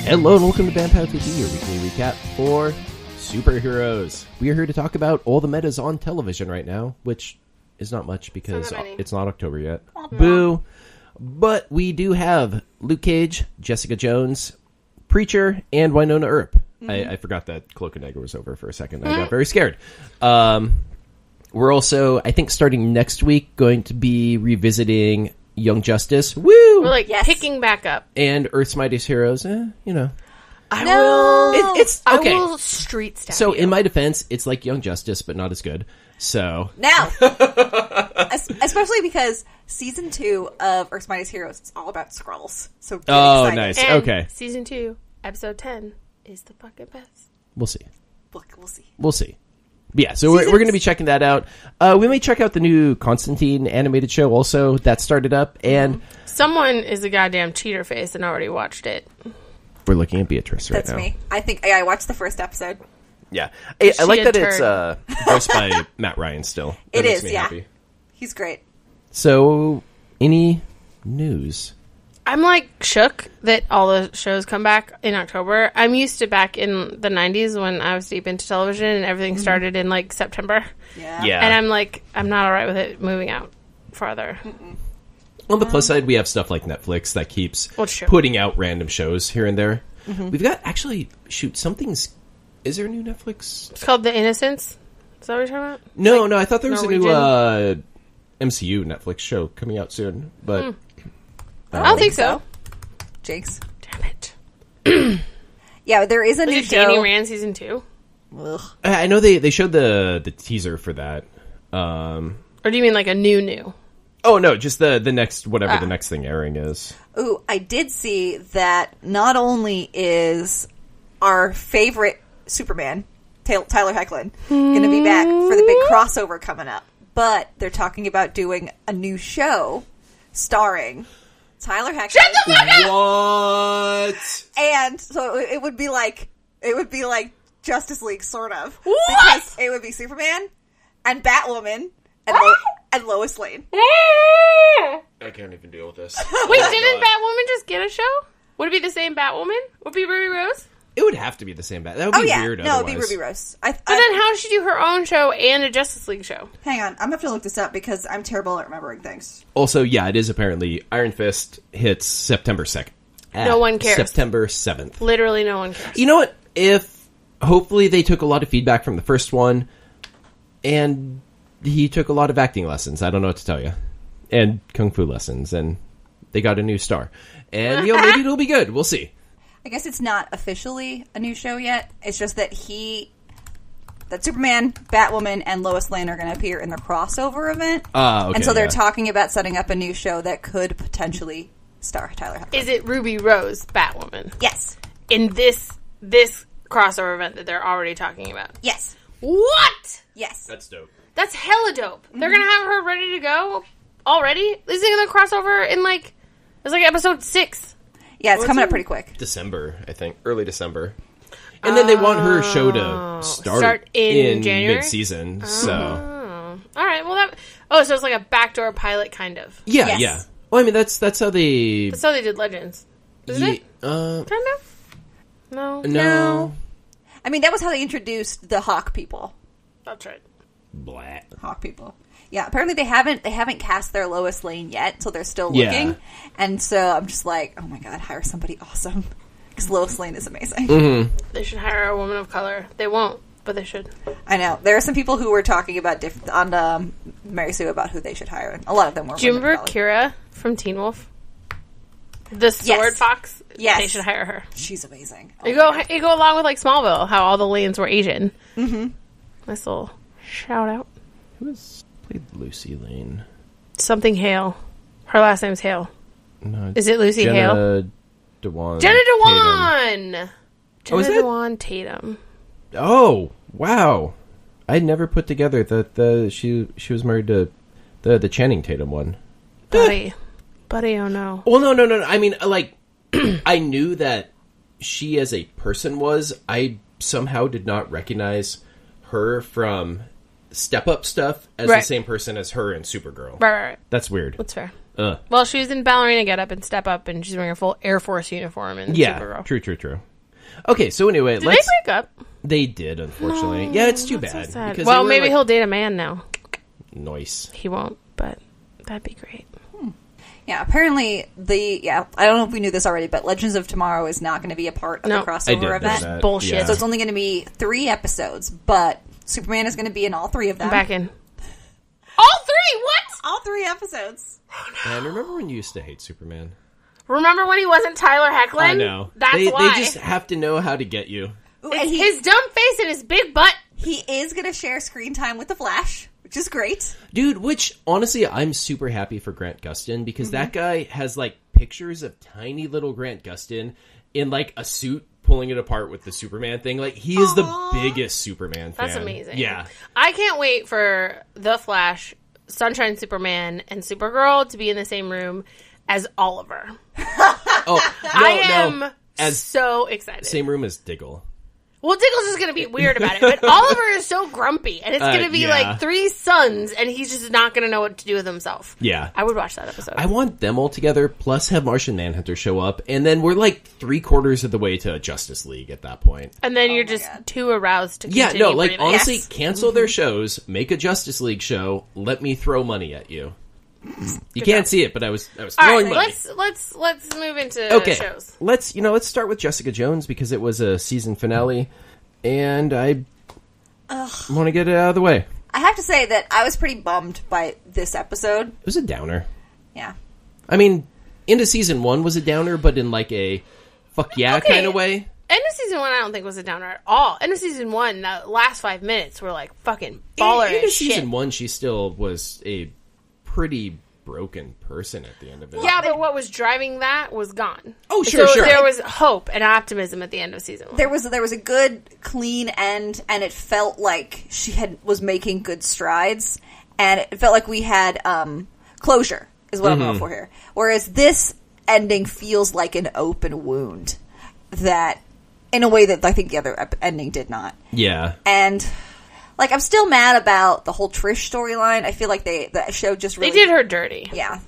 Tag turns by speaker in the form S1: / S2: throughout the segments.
S1: Hello and welcome to Pow TV, your weekly recap for superheroes. We are here to talk about all the metas on television right now, which is not much because it's not October yet. Boo! But we do have Luke Cage, Jessica Jones, Preacher, and Wynonna Earp. I forgot that Cloak and Dagger was over for a second. I got very scared. We're also, I think starting next week, going to be revisiting Young Justice. Woo!
S2: We're picking back up.
S1: And Earth's Mightiest Heroes, you know.
S2: I will street stab
S1: So
S2: you.
S1: in my defense, it's like Young Justice, but not as good. So
S3: now, especially because season 2 of Earth's Mightiest Heroes is all about Skrulls. So excited.
S1: Nice.
S2: And
S1: okay.
S2: Season 2, episode 10 is the fucking best.
S1: We'll see.
S3: We'll see.
S1: Yeah, so we're going to be checking that out. We may check out the new Constantine animated show also. That started up, and
S2: someone is a goddamn cheater face and already watched it.
S1: We're looking at Beatrice right now.
S3: That's me. I think I watched the first episode.
S1: Yeah. I like that it's voiced by Matt Ryan still. That makes me happy.
S3: He's great.
S1: So, any news?
S2: I'm shook that all the shows come back in October. I'm used to back in the 90s when I was deep into television and everything started in September.
S3: Yeah.
S2: And I'm not alright with it moving out farther.
S1: On the plus side, we have stuff like Netflix that keeps putting out random shows here and there. We've got, something's... Is there a new Netflix?
S2: It's called The Innocents. Is that what you're talking about?
S1: No, I thought there was a new MCU Netflix show coming out soon, but...
S2: I don't think so.
S3: Jinx.
S2: Damn it.
S3: Yeah, there is a new show.
S2: Danny Rand season 2?
S3: Ugh.
S1: I know they showed the teaser for that.
S2: Or do you mean a new?
S1: Oh, no, just the next, whatever the next thing airing is.
S3: Ooh, I did see that not only is our favorite Superman, Tyler Hoechlin, going to be back for the big crossover coming up, but they're talking about doing a new show starring Tyler Hoechlin.
S2: Shut the fuck up!
S1: What?
S3: And so it would be like Justice League, sort of.
S2: What?
S3: Because it would be Superman and Batwoman and Lois Lane.
S1: I can't even deal with this.
S2: Wait, didn't Batwoman just get a show? Would it be the same Batwoman? Would it be Ruby Rose?
S1: It would have to be the same That would be weird otherwise.
S3: No, it'd be Ruby Rose.
S2: But then how should she do her own show and a Justice League show?
S3: Hang on, I'm going to have to look this up because I'm terrible at remembering things.
S1: Also, yeah, it is apparently Iron Fist hits September 2nd.
S2: No one cares.
S1: September 7th.
S2: Literally no one cares.
S1: You know what? Hopefully they took a lot of feedback from the first one, and he took a lot of acting lessons. I don't know what to tell you. And kung fu lessons, and they got a new star. And, maybe it'll be good. We'll see.
S3: I guess it's not officially a new show yet. It's just that that Superman, Batwoman, and Lois Lane are going to appear in the crossover event.
S1: Okay,
S3: and so they're talking about setting up a new show that could potentially star Tyler Hoechlin.
S2: Is it Ruby Rose Batwoman?
S3: Yes.
S2: In this crossover event that they're already talking about?
S3: Yes.
S2: What?
S3: Yes.
S1: That's dope.
S2: That's hella dope. They're going to have her ready to go already? This is going to crossover in it's episode 6.
S3: Yeah, it's coming up pretty quick.
S1: December, I think. Early December. And then they want her show to start
S2: in January?
S1: mid-season, so...
S2: All right, well so it's like a backdoor pilot, kind of.
S1: Yeah,
S3: Yes.
S1: yeah. Well, I mean, that's how they...
S2: That's how they did Legends. Isn't it? Kind of?
S1: No.
S3: I mean, that was how they introduced the Hawk people.
S2: That's right.
S1: Blah.
S3: Hawk people. Yeah, apparently they haven't cast their Lois Lane yet, so they're still looking. And so I'm just like, oh my god, hire somebody awesome. Because Lois Lane is amazing.
S1: Mm-hmm.
S2: They should hire a woman of color. They won't, but they should.
S3: I know. There are some people who were talking about on Mary Sue about who they should hire. A lot of them were.
S2: Do you remember Kira from Teen Wolf? The sword fox?
S3: Yes.
S2: They should hire her.
S3: She's amazing.
S2: You go along with Smallville, how all the Lanes were Asian. Mm-hmm. Nice little shout out.
S1: Who played Lucy Lane?
S2: Something Hale. Her last name's Hale.
S1: No,
S2: is it Lucy Hale?
S1: Dewan.
S2: Jenna Dewan! Jenna Dewan Tatum.
S1: Oh, wow. I never put together that she was married to the Channing Tatum one.
S2: Buddy, oh no.
S1: Well, no. I mean, I knew that she as a person was. I somehow did not recognize her from Step Up stuff as the same person as her in Supergirl.
S2: Right.
S1: That's weird.
S2: That's fair. Well, she was in ballerina getup and Step Up, and she's wearing a full Air Force uniform in Supergirl.
S1: True. Okay, so anyway,
S2: did they break up?
S1: They did, unfortunately. Yeah, it's too bad.
S2: So well, maybe he'll date a man now.
S1: Nice.
S2: He won't, but that'd be great.
S3: Yeah, apparently I don't know if we knew this already, but Legends of Tomorrow is not going to be a part of the crossover event.
S2: Bullshit.
S1: Yeah.
S3: So it's only going to be 3 episodes, but Superman is going to be in all 3 of them.
S2: I'm back in. All 3? What?
S3: All 3 episodes.
S1: Man, remember when you used to hate Superman?
S2: Remember when he wasn't Tyler Hoechlin?
S1: I know.
S2: That's why.
S1: They just have to know how to get you.
S3: Ooh,
S2: and his dumb face and his big butt.
S3: He is going to share screen time with the Flash, which is great.
S1: Dude, which, honestly, I'm super happy for Grant Gustin, because that guy has, like, pictures of tiny little Grant Gustin in, like, a suit pulling it apart with the Superman thing. Like, he is the biggest Superman fan.
S2: That's amazing.
S1: Yeah.
S2: I can't wait for The Flash, Sunshine Superman, and Supergirl to be in the same room as Oliver. I am so excited.
S1: Same room as Diggle.
S2: Well, Diggle's just going to be weird about it, but Oliver is so grumpy, and it's going to be like 3 sons, and he's just not going to know what to do with himself.
S1: Yeah.
S2: I would watch that episode.
S1: I want them all together, plus have Martian Manhunter show up, and then we're like 3/4 of the way to Justice League at that point.
S2: And then you're just too aroused to continue breathing.
S1: Honestly, cancel their shows, make a Justice League show, let me throw money at you. You can't see it, but I was throwing money.
S2: Let's move into shows.
S1: Let's start with Jessica Jones, because it was a season finale, and I want to get it out of the way.
S3: I have to say that I was pretty bummed by this episode.
S1: It was a downer.
S3: Yeah.
S1: I mean, into season 1 was a downer, but in like a fuck yeah kind of way.
S2: End of season 1, I don't think was a downer at all. End of season 1, the last 5 minutes were like fucking baller as shit.
S1: Season 1, she still was a pretty broken person at the end of it.
S2: Yeah, but what was driving that was gone.
S1: Oh, sure.
S2: There was hope and optimism at the end of season 1.
S3: There was a good, clean end, and it felt like she was making good strides, and it felt like we had closure, is what I'm going for here. Whereas this ending feels like an open wound, that in a way that I think the other ending did not.
S1: Yeah.
S3: And like, I'm still mad about the whole Trish storyline. I feel like the show just really...
S2: They did her dirty.
S3: Yeah.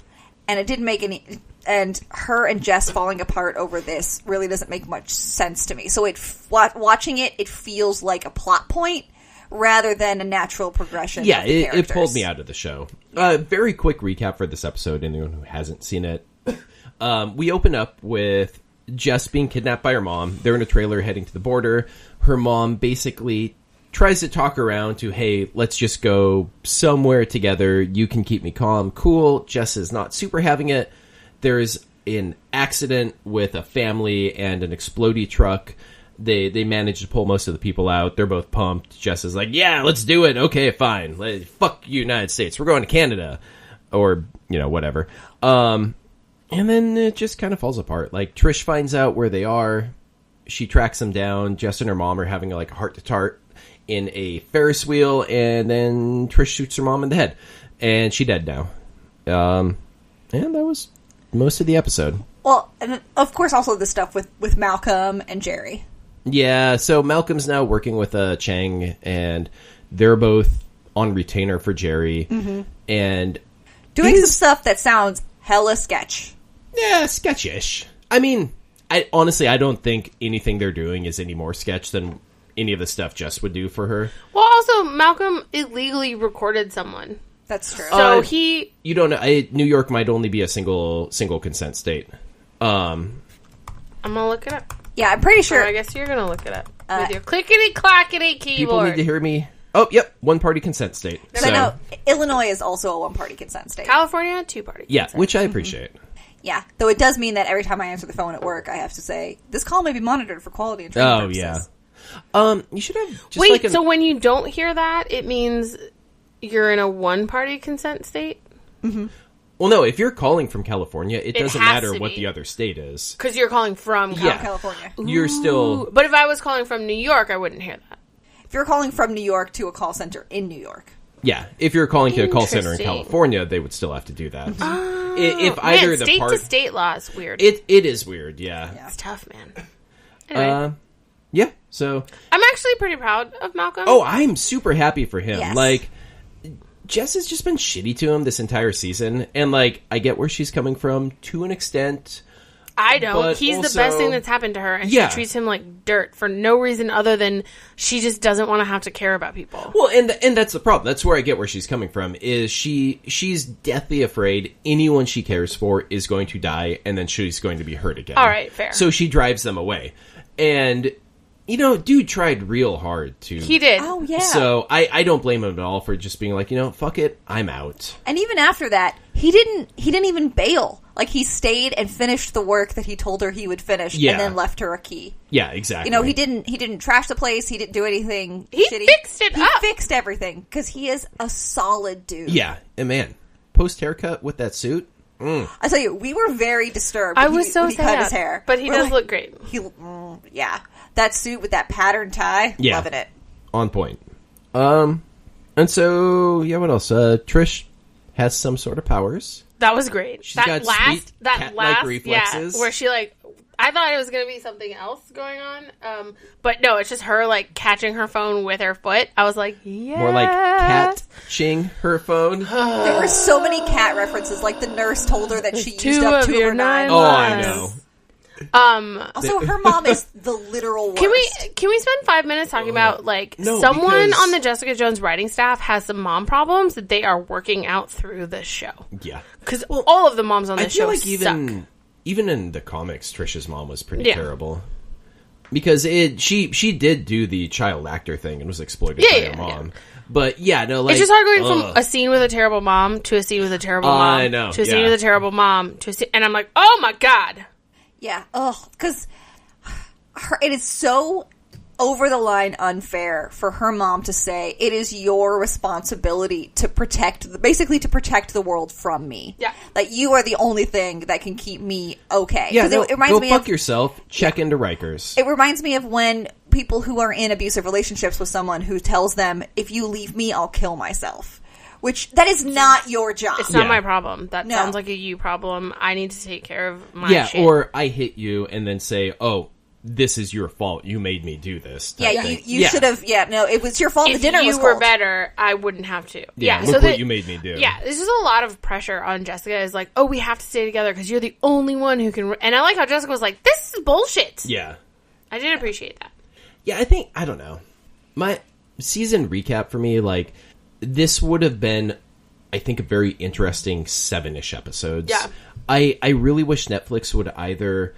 S3: And it didn't make any... And her and Jess falling apart over this really doesn't make much sense to me. So watching it feels like a plot point rather than a natural progression.
S1: Yeah,
S3: of the
S1: it pulled me out of the show. Very quick recap for this episode, anyone who hasn't seen it. We open up with Jess being kidnapped by her mom. They're in a trailer heading to the border. Her mom basically tries to talk her around to, hey, let's just go somewhere together. You can keep me calm. Cool. Jess is not super having it. There's an accident with a family and an explodey truck. They manage to pull most of the people out. They're both pumped. Jess is like, yeah, let's do it. Okay, fine. Fuck United States. We're going to Canada. Or, whatever. And then it just kind of falls apart. Like, Trish finds out where they are. She tracks them down. Jess and her mom are having a heart-to-heart in a Ferris wheel, and then Trish shoots her mom in the head, and she's dead now. And that was most of the episode.
S3: Well, and of course also the stuff with Malcolm and Jerry.
S1: Yeah, so Malcolm's now working with Chang, and they're both on retainer for Jerry, and
S3: doing some stuff that sounds hella sketch.
S1: Yeah, sketchish. I mean, I don't think anything they're doing is any more sketch than any of the stuff Jess would do for her.
S2: Well, also, Malcolm illegally recorded someone.
S3: That's true.
S2: So
S1: you don't know. New York might only be a single consent state.
S2: I'm gonna look it up.
S3: Yeah, I'm pretty sure.
S2: Or I guess you're gonna look it up with your clickety-clackety keyboard.
S1: People need to hear me. Oh, yep, one-party consent state.
S3: Because I know Illinois is also a one-party consent state.
S2: California, two-party consent.
S1: Yeah, which I appreciate.
S3: Yeah, though it does mean that every time I answer the phone at work, I have to say, this call may be monitored for quality and training purposes.
S1: Yeah. You should have just
S2: Wait, so when you don't hear that, it means you're in a one-party consent state?
S3: Mm-hmm.
S1: Well, no, if you're calling from California, it doesn't matter what the other state is.
S2: Because you're calling from
S3: California.
S1: You're still...
S2: But if I was calling from New York, I wouldn't hear that.
S3: If you're calling from New York to a call center in New York.
S1: Yeah, if you're calling to a call center in California, they would still have to do that. If either the
S2: state-to-state law is weird.
S1: It is weird, yeah.
S2: It's tough, man. Anyway.
S1: Yeah, so...
S2: I'm actually pretty proud of Malcolm.
S1: Oh, I'm super happy for him.
S3: Yes.
S1: Like, Jess has just been shitty to him this entire season, and like I get where she's coming from to an extent.
S2: I don't. He's also the best thing that's happened to her, and she treats him like dirt for no reason other than she just doesn't want to have to care about people.
S1: Well, and that's the problem. That's where I get where she's coming from. Is she's deathly afraid anyone she cares for is going to die, and then she's going to be hurt again.
S2: All right, fair.
S1: So she drives them away, and dude tried real hard to.
S2: He did.
S3: Oh yeah.
S1: So I don't blame him at all for just being like, fuck it, I'm out.
S3: And even after that, he didn't even bail. Like, he stayed and finished the work that he told her he would finish, and then left her a key.
S1: Yeah, exactly.
S3: He didn't trash the place. He didn't do anything shitty.
S2: Fixed it up.
S3: He fixed everything because he is a solid dude.
S1: Yeah, and man, post haircut with that suit.
S3: I tell you, we were very disturbed.
S2: I was so
S3: when he
S2: sad,
S3: cut his hair,
S2: but he does look great.
S3: Yeah, that suit with that pattern tie, loving it.
S1: On point. And so what else? Trish has some sort of powers.
S2: That was great.
S1: She's got sweet cat-like reflexes.
S2: Yeah, where she I thought it was going to be something else going on. But no, it's just her catching her phone with her foot. I was like, yes.
S1: More like catching her phone.
S3: There were so many cat references. Like the nurse told her that she used up 2 of her 9
S1: Oh, I know.
S3: Also, her mom is the literal worst.
S2: Can we spend 5 minutes talking about someone on the Jessica Jones writing staff has some mom problems that they are working out through this show?
S1: Yeah,
S2: because all of the moms on this show suck.
S1: Even in the comics, Trish's mom was pretty terrible because she did do the child actor thing and was exploited by her mom. Yeah. But it's
S2: just hard going from a scene with a terrible mom to a scene with a terrible mom.
S1: I know.
S2: To a scene with a terrible mom to a scene, and I'm like, oh my god.
S3: Yeah, because it is so over the line unfair for her mom to say it is your responsibility to protect the world from me.
S2: Yeah,
S3: like you are the only thing that can keep me okay.
S1: Yeah, it reminds me fuck yourself. Check into Rikers.
S3: It reminds me of when people who are in abusive relationships with someone who tells them, "If you leave me, I'll kill myself." Which, that is not your job.
S2: It's not my problem. That sounds like a you problem. I need to take care of my shit.
S1: Or I hit you and then say, oh, this is your fault. You made me do this.
S3: Yeah, you should have, it was your fault.
S2: If
S3: the dinner was
S2: cold.
S3: If you
S2: were better, I wouldn't have to.
S1: Yeah, look what you made me do.
S2: Yeah, there's just a lot of pressure on Jessica. Is like, oh, we have to stay together because you're the only one who can... And I like how Jessica was like, this is bullshit.
S1: Yeah.
S2: I did appreciate that.
S1: Yeah, I don't know. My season recap for me, this would have been... I think a very interesting 7-ish episodes.
S2: Yeah.
S1: I really wish Netflix would either,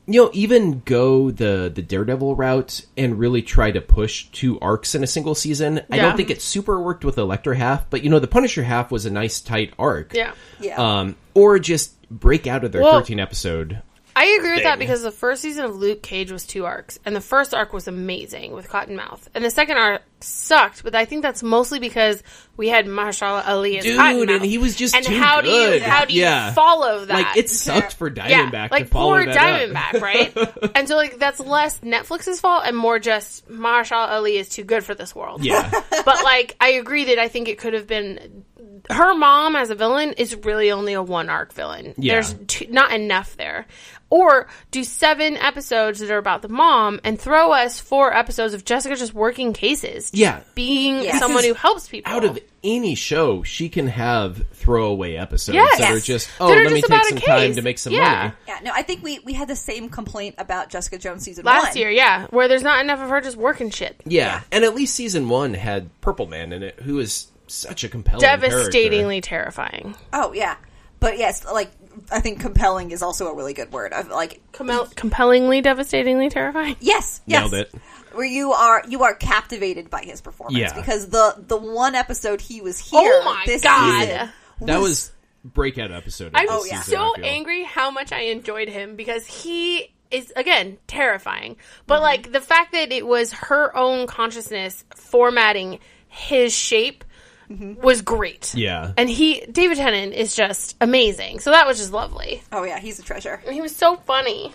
S1: even go the Daredevil route and really try to push 2 arcs in a single season. Yeah. I don't think it super worked with Elektra half, but the Punisher half was a nice tight arc.
S2: Yeah.
S3: Yeah.
S1: Or just break out of their 13 episode.
S2: I agree with that because the first season of Luke Cage was 2 arcs, and the first arc was amazing with Cottonmouth, and the second arc sucked. But I think that's mostly because we had Mahershala Ali as Cottonmouth,
S1: and he was just too
S2: how
S1: good.
S2: How do you follow that?
S1: It sucked for Diamondback to follow
S2: poor
S1: that
S2: Diamondback,
S1: up.
S2: right? And so that's less Netflix's fault and more just Mahershala Ali is too good for this world.
S1: Yeah,
S2: but I agree that I think it could have been. Her mom as a villain is really only a 1 arc villain.
S1: Yeah.
S2: There's not enough there. Or do 7 episodes that are about the mom and throw us 4 episodes of Jessica just working cases.
S1: Yeah.
S2: Being someone who helps people.
S1: Out of any show, she can have throwaway episodes that are just,
S2: let
S1: me take some time to make some money.
S3: Yeah, no, I think we had the same complaint about Jessica Jones season
S2: last
S3: 1.
S2: year, where there's not enough of her just working shit.
S1: Yeah, and at least season 1 had Purple Man in it, who is such a compelling
S2: devastatingly
S1: character.
S2: Terrifying.
S3: Oh, yeah. But yes, I think compelling is also a really good word.
S2: Compellingly, devastatingly terrifying.
S3: Yes.
S1: Nailed it.
S3: Where you are captivated by his performance because the one episode he was here.
S2: Oh my
S3: this
S2: god,
S3: season
S1: that was breakout episode.
S2: I'm so angry how much I enjoyed him because he is again terrifying. But the fact that it was her own consciousness formatting his shape. Was great.
S1: Yeah.
S2: And David Tennant is just amazing. So that was just lovely.
S3: Oh, yeah. He's a treasure.
S2: And he was so funny.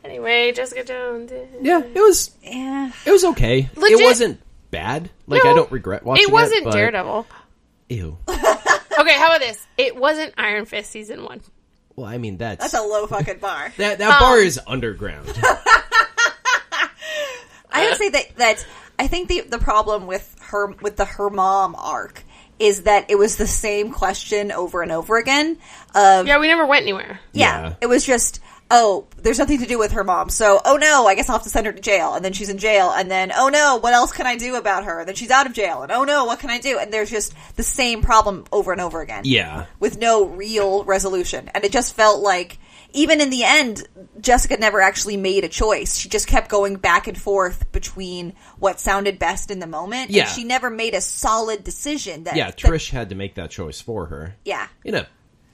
S2: Anyway, Jessica Jones.
S1: Yeah, it was...
S3: Yeah.
S1: It was okay.
S2: Legit.
S1: It wasn't bad. I don't regret watching it.
S2: It wasn't Daredevil.
S1: Ew.
S2: Okay, how about this? It wasn't Iron Fist season 1.
S1: Well, I mean, that's
S3: a low fucking bar.
S1: That bar is underground.
S3: I would say that I think the problem with her mom arc is that it was the same question over and over again.
S2: Yeah, we never went anywhere.
S3: Yeah, it was just, oh, there's nothing to do with her mom. So, oh no, I guess I'll have to send her to jail. And then she's in jail. And then, oh no, what else can I do about her? And then she's out of jail. And oh no, what can I do? And there's just the same problem over and over again.
S1: Yeah.
S3: With no real resolution. And it just felt like, even in the end, Jessica never actually made a choice. She just kept going back and forth between what sounded best in the moment.
S1: Yeah.
S3: And she never made a solid decision.
S1: Trish had to make that choice for her.
S3: Yeah.
S1: In a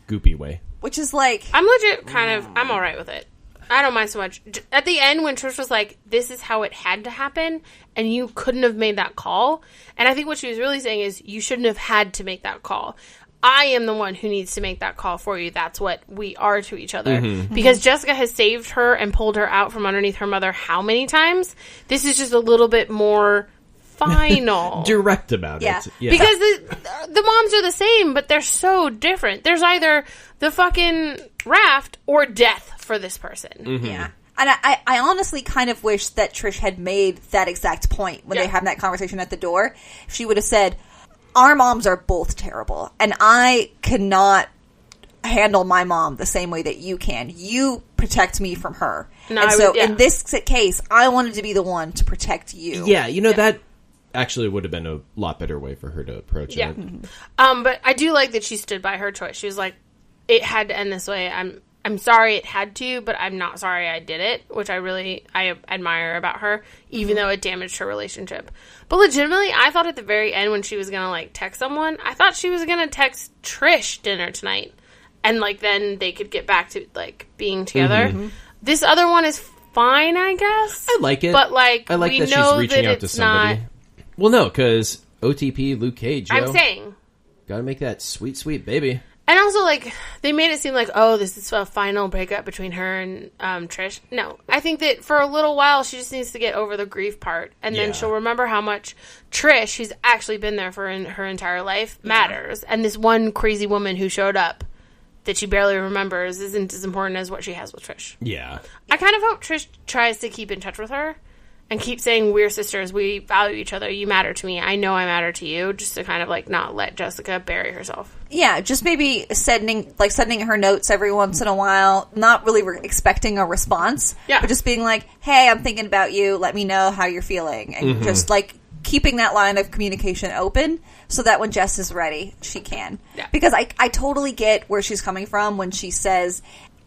S1: goopy way.
S3: Which is like...
S2: I'm legit I'm all right with it. I don't mind so much. At the end, when Trish was like, this is how it had to happen, and you couldn't have made that call. And I think what she was really saying is, you shouldn't have had to make that call. I am the one who needs to make that call for you. That's what we are to each other. Mm-hmm. Because Jessica has saved her and pulled her out from underneath her mother how many times? This is just a little bit more final.
S1: Direct about it. Yeah.
S2: Because the moms are the same, but they're so different. There's either the fucking raft or death for this person.
S3: Mm-hmm. Yeah. And I honestly kind of wish that Trish had made that exact point when they had that conversation at the door. If she would have said, our moms are both terrible, and I cannot handle my mom the same way that you can. You protect me from her. No, and in this case, I wanted to be the one to protect you.
S1: Yeah, that actually would have been a lot better way for her to approach it.
S2: Mm-hmm. But I do like that she stood by her choice. She was like, it had to end this way. I'm sorry it had to, but I'm not sorry I did it, which I admire about her, even though it damaged her relationship. But legitimately, I thought at the very end when she was going to, text someone, I thought she was going to text Trish dinner tonight. And, then they could get back to, being together. Mm-hmm. This other one is fine, I guess.
S1: I like it.
S2: But,
S1: I like that she's reaching out to somebody. Well, no, because OTP, Luke Cage,
S2: I'm saying.
S1: Gotta make that sweet, sweet baby.
S2: And also, they made it seem like, oh, this is a final breakup between her and Trish. No. I think that for a little while, she just needs to get over the grief part. And then she'll remember how much Trish, who's actually been there for her entire life, matters. And this one crazy woman who showed up that she barely remembers isn't as important as what she has with Trish.
S1: Yeah.
S2: I kind of hope Trish tries to keep in touch with her. And keep saying, we're sisters, we value each other, you matter to me, I know I matter to you, just to kind of, not let Jessica bury herself.
S3: Yeah, just maybe sending her notes every once in a while, not really expecting a response, but just being like, hey, I'm thinking about you, let me know how you're feeling, and just, keeping that line of communication open so that when Jess is ready, she can. Yeah. Because I totally get where she's coming from when she says,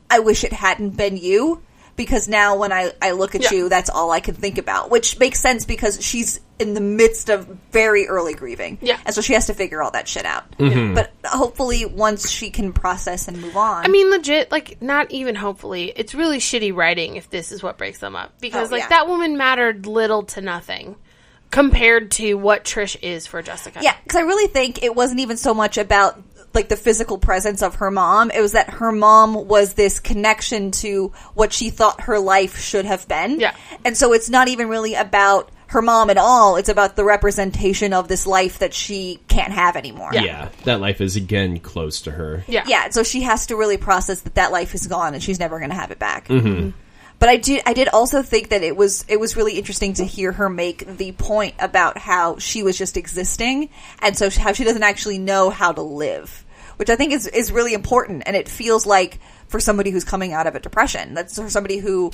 S3: I wish it hadn't been you. Because now when I look at you, that's all I can think about. Which makes sense because she's in the midst of very early grieving. Yeah. And so she has to figure all that shit out. Mm-hmm. But hopefully once she can process and move on.
S2: I mean, legit, not even hopefully. It's really shitty writing if this is what breaks them up. Because, that woman mattered little to nothing compared to what Trish is for Jessica.
S3: Yeah, because I really think it wasn't even so much about the physical presence of her mom. It was that her mom was this connection to what she thought her life should have been. Yeah. And so it's not even really about her mom at all. It's about the representation of this life that she can't have anymore.
S1: Yeah. That life is again close to her.
S3: Yeah. Yeah. So she has to really process that life is gone and she's never going to have it back. Mm-hmm. But I did also think that it was really interesting to hear her make the point about how she was just existing and so how she doesn't actually know how to live. Which I think is really important, and it feels like for somebody who's coming out of a depression, that's for somebody who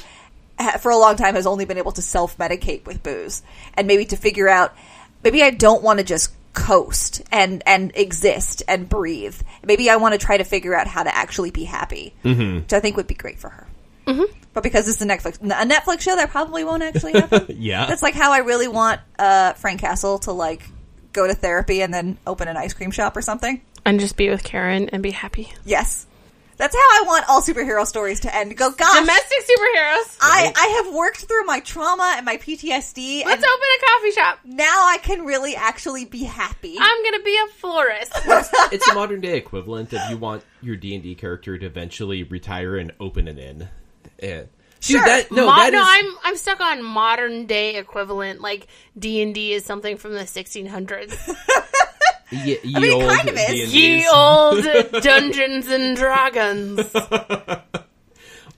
S3: for a long time has only been able to self-medicate with booze, and maybe to figure out, maybe I don't want to just coast and exist and breathe. Maybe I want to try to figure out how to actually be happy, which I think would be great for her. Mm-hmm. But because it's a Netflix show, that probably won't actually happen.
S1: Yeah.
S3: That's how I really want Frank Castle to go to therapy and then open an ice cream shop or something.
S2: And just be with Karen and be happy.
S3: Yes. That's how I want all superhero stories to end. Go, gosh.
S2: Domestic superheroes.
S3: I have worked through my trauma and my PTSD.
S2: Let's open a coffee shop.
S3: Now I can really actually be happy.
S2: I'm going to be a florist.
S1: It's a modern day equivalent of you want your D&D character to eventually retire and open an inn. Yeah.
S3: Sure.
S2: I'm stuck on modern day equivalent. D&D is something from the 1600s.
S3: It kind of is.
S2: Ye old Dungeons and Dragons.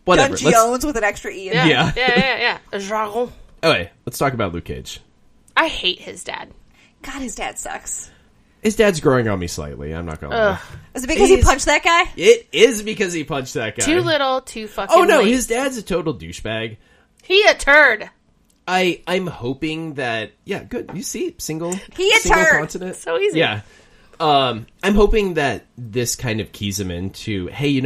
S1: Whatever.
S3: Dungeons with an extra E in it.
S2: Yeah. Dragon.
S1: Okay, let's talk about Luke Cage.
S2: I hate his dad.
S3: God, his dad sucks.
S1: His dad's growing on me slightly. I'm not gonna lie.
S3: Is it because he punched that guy?
S1: It is because he punched that guy.
S2: Too little, too fucking
S1: Oh no,
S2: late.
S1: his dad's a total douchebag.
S2: He a turd.
S1: I'm hoping that good. You see, single
S3: turd.
S1: consonant.
S2: So easy.
S1: Yeah. I'm hoping that this kind of keys him into, hey,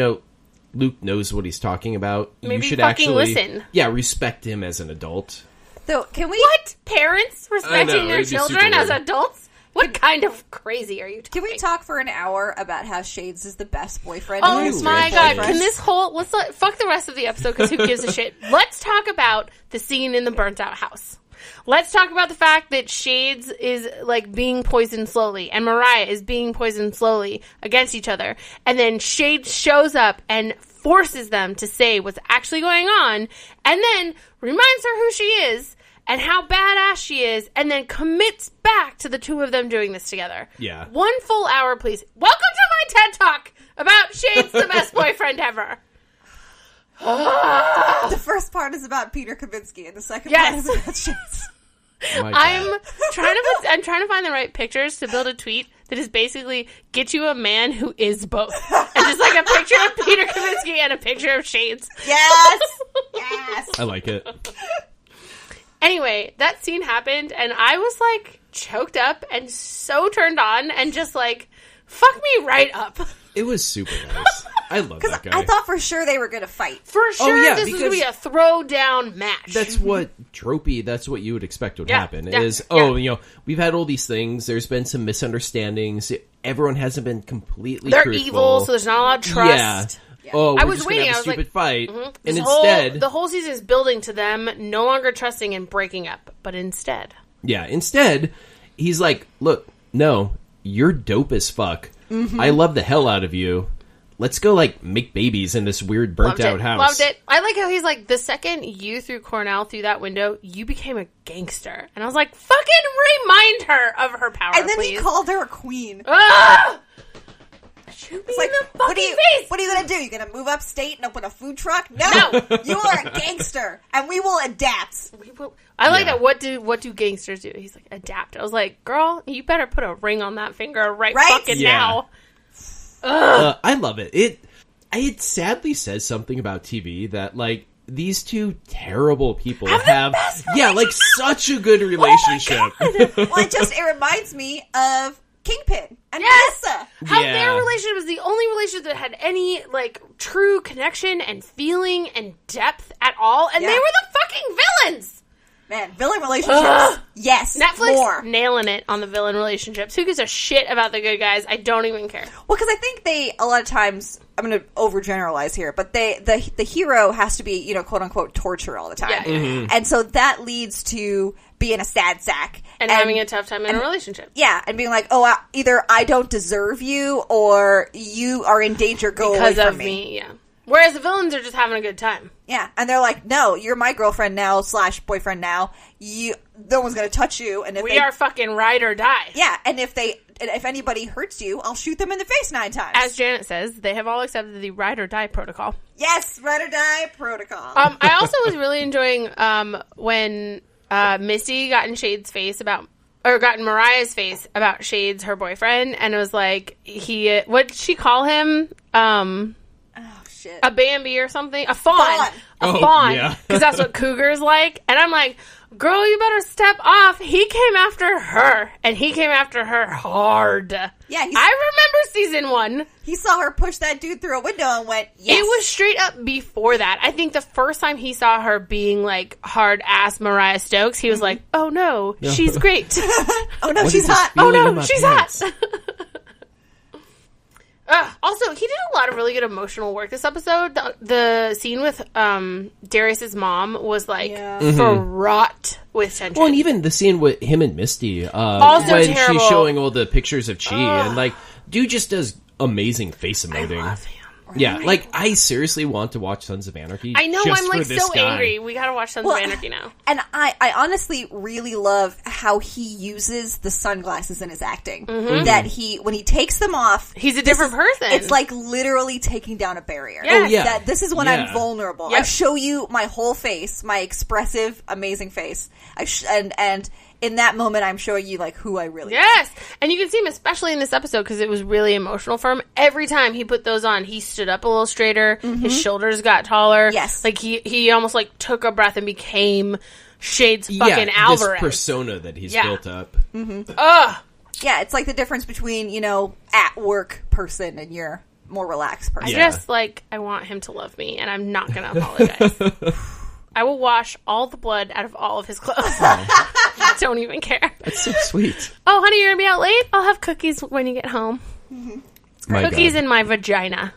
S1: Luke knows what he's talking about.
S2: Maybe
S1: you should
S2: fucking
S1: actually
S2: listen.
S1: Yeah, respect him as an adult.
S3: So can we?
S2: What? Parents respecting their
S1: it'd be
S2: children
S1: super
S2: as
S1: weird.
S2: adults? What kind of crazy are you talking?
S3: Can we talk for an hour about how Shades is the best boyfriend?
S2: Oh
S3: and
S2: my
S3: best
S2: god!
S3: boyfriend?
S2: Can this whole fuck the rest of the episode because who gives a shit? Let's talk about the scene in the burnt out house. Let's talk about the fact that Shades is like being poisoned slowly, and Mariah is being poisoned slowly against each other, and then Shades shows up and forces them to say what's actually going on, and then reminds her who she is and how badass she is, and then commits back to the two of them doing this together.
S1: Yeah.
S2: 1 full hour, please. Welcome to my TED Talk about Shades, the best boyfriend ever.
S3: The first part is about Peter Kavinsky, and the second part is about Shades.
S2: I'm trying to find the right pictures to build a tweet that is basically get you a man who is both, and just like a picture of Peter Kavinsky and a picture of Shades.
S3: Yes, yes.
S1: I like it.
S2: Anyway, that scene happened, and I was like choked up and so turned on, and just like fuck me right up.
S1: It was super nice. I love that guy.
S3: I thought for sure they were going to fight.
S2: For sure, this was going to be
S1: because
S2: a throwdown match.
S1: That's what Tropey, that's what you would expect would happen.
S2: Yeah.
S1: We've had all these things. There's been some misunderstandings. Everyone hasn't been completely
S2: They're
S1: truthful.
S2: evil, so there's not a lot of trust.
S1: Yeah. Oh,
S2: I
S1: we're
S2: was
S1: just
S2: waiting.
S1: gonna have
S2: I
S1: a
S2: was
S1: stupid
S2: like,
S1: fight. And
S2: This
S1: instead...
S2: the whole season is building to them no longer trusting and breaking up. But instead...
S1: Yeah, instead, he's like, look, no, you're dope as fuck. Mm-hmm. I love the hell out of you. Let's go, like, make babies in this weird burnt-out house.
S2: Loved it. I like how he's like, the second you threw Cornell through that window, you became a gangster. And I was like, fucking remind her of her power,
S3: And then
S2: please.
S3: he called her a queen.
S2: Ah! Shoot me
S3: Like,
S2: in the fucking face!
S3: What are you going to do? You going to move upstate and open a food truck? No! You are a gangster, and we will adapt.
S2: I like that. What do gangsters do? He's like, adapt. I was like, girl, you better put a ring on that finger right? Fucking now.
S1: I love it. It sadly says something about TV that, like, these two terrible people have like, such a good relationship.
S3: Oh my God. Well, it reminds me of Kingpin and Melissa.
S2: How their relationship was the only relationship that had any, like, true connection and feeling and depth at all, and they were the fucking villains!
S3: Man, villain relationships. Yes,
S2: Netflix
S3: more.
S2: nailing it on the villain relationships. Who gives a shit about the good guys? I don't even care.
S3: Well, because I think a lot of times, I'm going to overgeneralize here, but the hero has to be, quote unquote, torture all the time.
S2: Yeah.
S1: Mm-hmm.
S3: And so that leads to being a sad sack.
S2: And having a tough time in a relationship.
S3: Yeah, and being like, either I don't deserve you, or you are in danger, go away from me.
S2: Yeah. Whereas the villains are just having a good time.
S3: Yeah, and they're like, no, you're my girlfriend now / boyfriend now. No one's going to touch you. And if
S2: we are fucking ride or die.
S3: Yeah, and if anybody hurts you, I'll shoot them in the face 9 times.
S2: As Janet says, they have all accepted the ride or die protocol.
S3: Yes, ride or die protocol.
S2: I also was really enjoying when Misty got in Shade's face got in Mariah's face about Shade's her boyfriend, and it was like, what did she call him?
S3: Shit.
S2: A Bambi or something? A fawn. A fawn. Yeah. Because that's what cougars like. And I'm like, girl, you better step off. He came after her. And he came after her hard. Yeah. I remember season 1.
S3: He saw her push that dude through a window and went, yes.
S2: It was straight up before that. I think the first time he saw her being like hard ass Mariah Stokes, he was like, oh no, she's great.
S3: Oh no, she's hot.
S2: Oh no, she's hot. Also, he did a lot of really good emotional work this episode. The scene with Darius's mom was like fraught with tension.
S1: Well, and even the scene with him and Misty,
S2: also
S1: when
S2: terrible.
S1: She's showing all the pictures of Chi, and like, dude just does amazing face emoting.
S2: I love him.
S1: Yeah, like, I seriously want to watch Sons of Anarchy.
S2: I know,
S1: just
S2: I'm like
S1: for this
S2: so
S1: guy.
S2: angry. We gotta watch Sons of Anarchy now.
S3: And I honestly really love how he uses the sunglasses in his acting. That when he takes them off,
S2: he's a different person.
S3: It's like literally taking down a barrier.
S2: Yes.
S1: Oh, yeah.
S3: That this is when I'm vulnerable.
S2: Yep.
S3: I show you my whole face, my expressive, amazing face. And in that moment, I'm showing you like who I really am.
S2: Yes, and you can see him especially in this episode because it was really emotional for him. Every time he put those on, he stood up a little straighter. His shoulders got taller.
S3: Yes,
S2: like he almost like took a breath and became Shade's fucking Alvarez.
S1: This persona that he's built up.
S2: Ugh.
S3: Yeah, it's like the difference between at work person and your more relaxed person.
S2: I want him to love me, and I'm not gonna apologize. I will wash all the blood out of all of his clothes. I don't even care.
S1: That's so sweet.
S2: Oh, honey, you're going to be out late? I'll have cookies when you get home. Cookies in my vagina.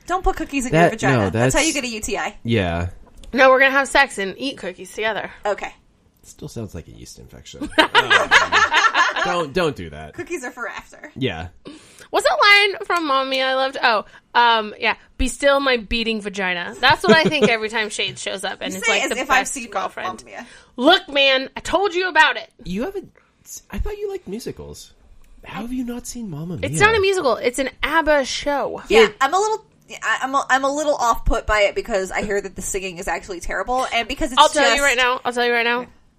S3: Don't put cookies in your vagina.
S1: No,
S3: that's how you get a UTI.
S1: Yeah.
S2: No, we're going to have sex and eat cookies together.
S3: Okay.
S1: Still sounds like a yeast infection. Don't do that.
S3: Cookies are for after.
S1: Yeah.
S2: What's that line from Mamma Mia I loved? Yeah. Be still my beating vagina. That's what I think every time Shade shows up, and it's like the best I've seen girlfriend.
S3: Mamma Mia.
S2: Look, man, I told you about it.
S1: You haven't. I thought you liked musicals. How have you not seen Mamma Mia?
S2: It's not a musical. It's an ABBA show.
S3: Yeah, I'm a little off put by it because I hear that the singing is actually terrible, and because I'll tell you right
S2: now.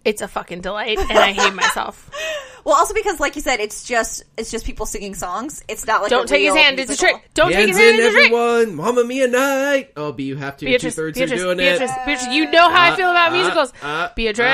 S2: It's a fucking delight, and I hate myself.
S3: Well, also because, like you said, it's just people singing songs. It's not like
S2: don't take his hand.
S3: Musical.
S2: It's a trick. Don't take his hand. It's a trick.
S1: Everyone, Mamma Mia night. Oh, but you have to.
S2: Beatrice,
S1: 2/3 are doing it.
S2: Beatrice, you know how I feel about musicals. Beatrice.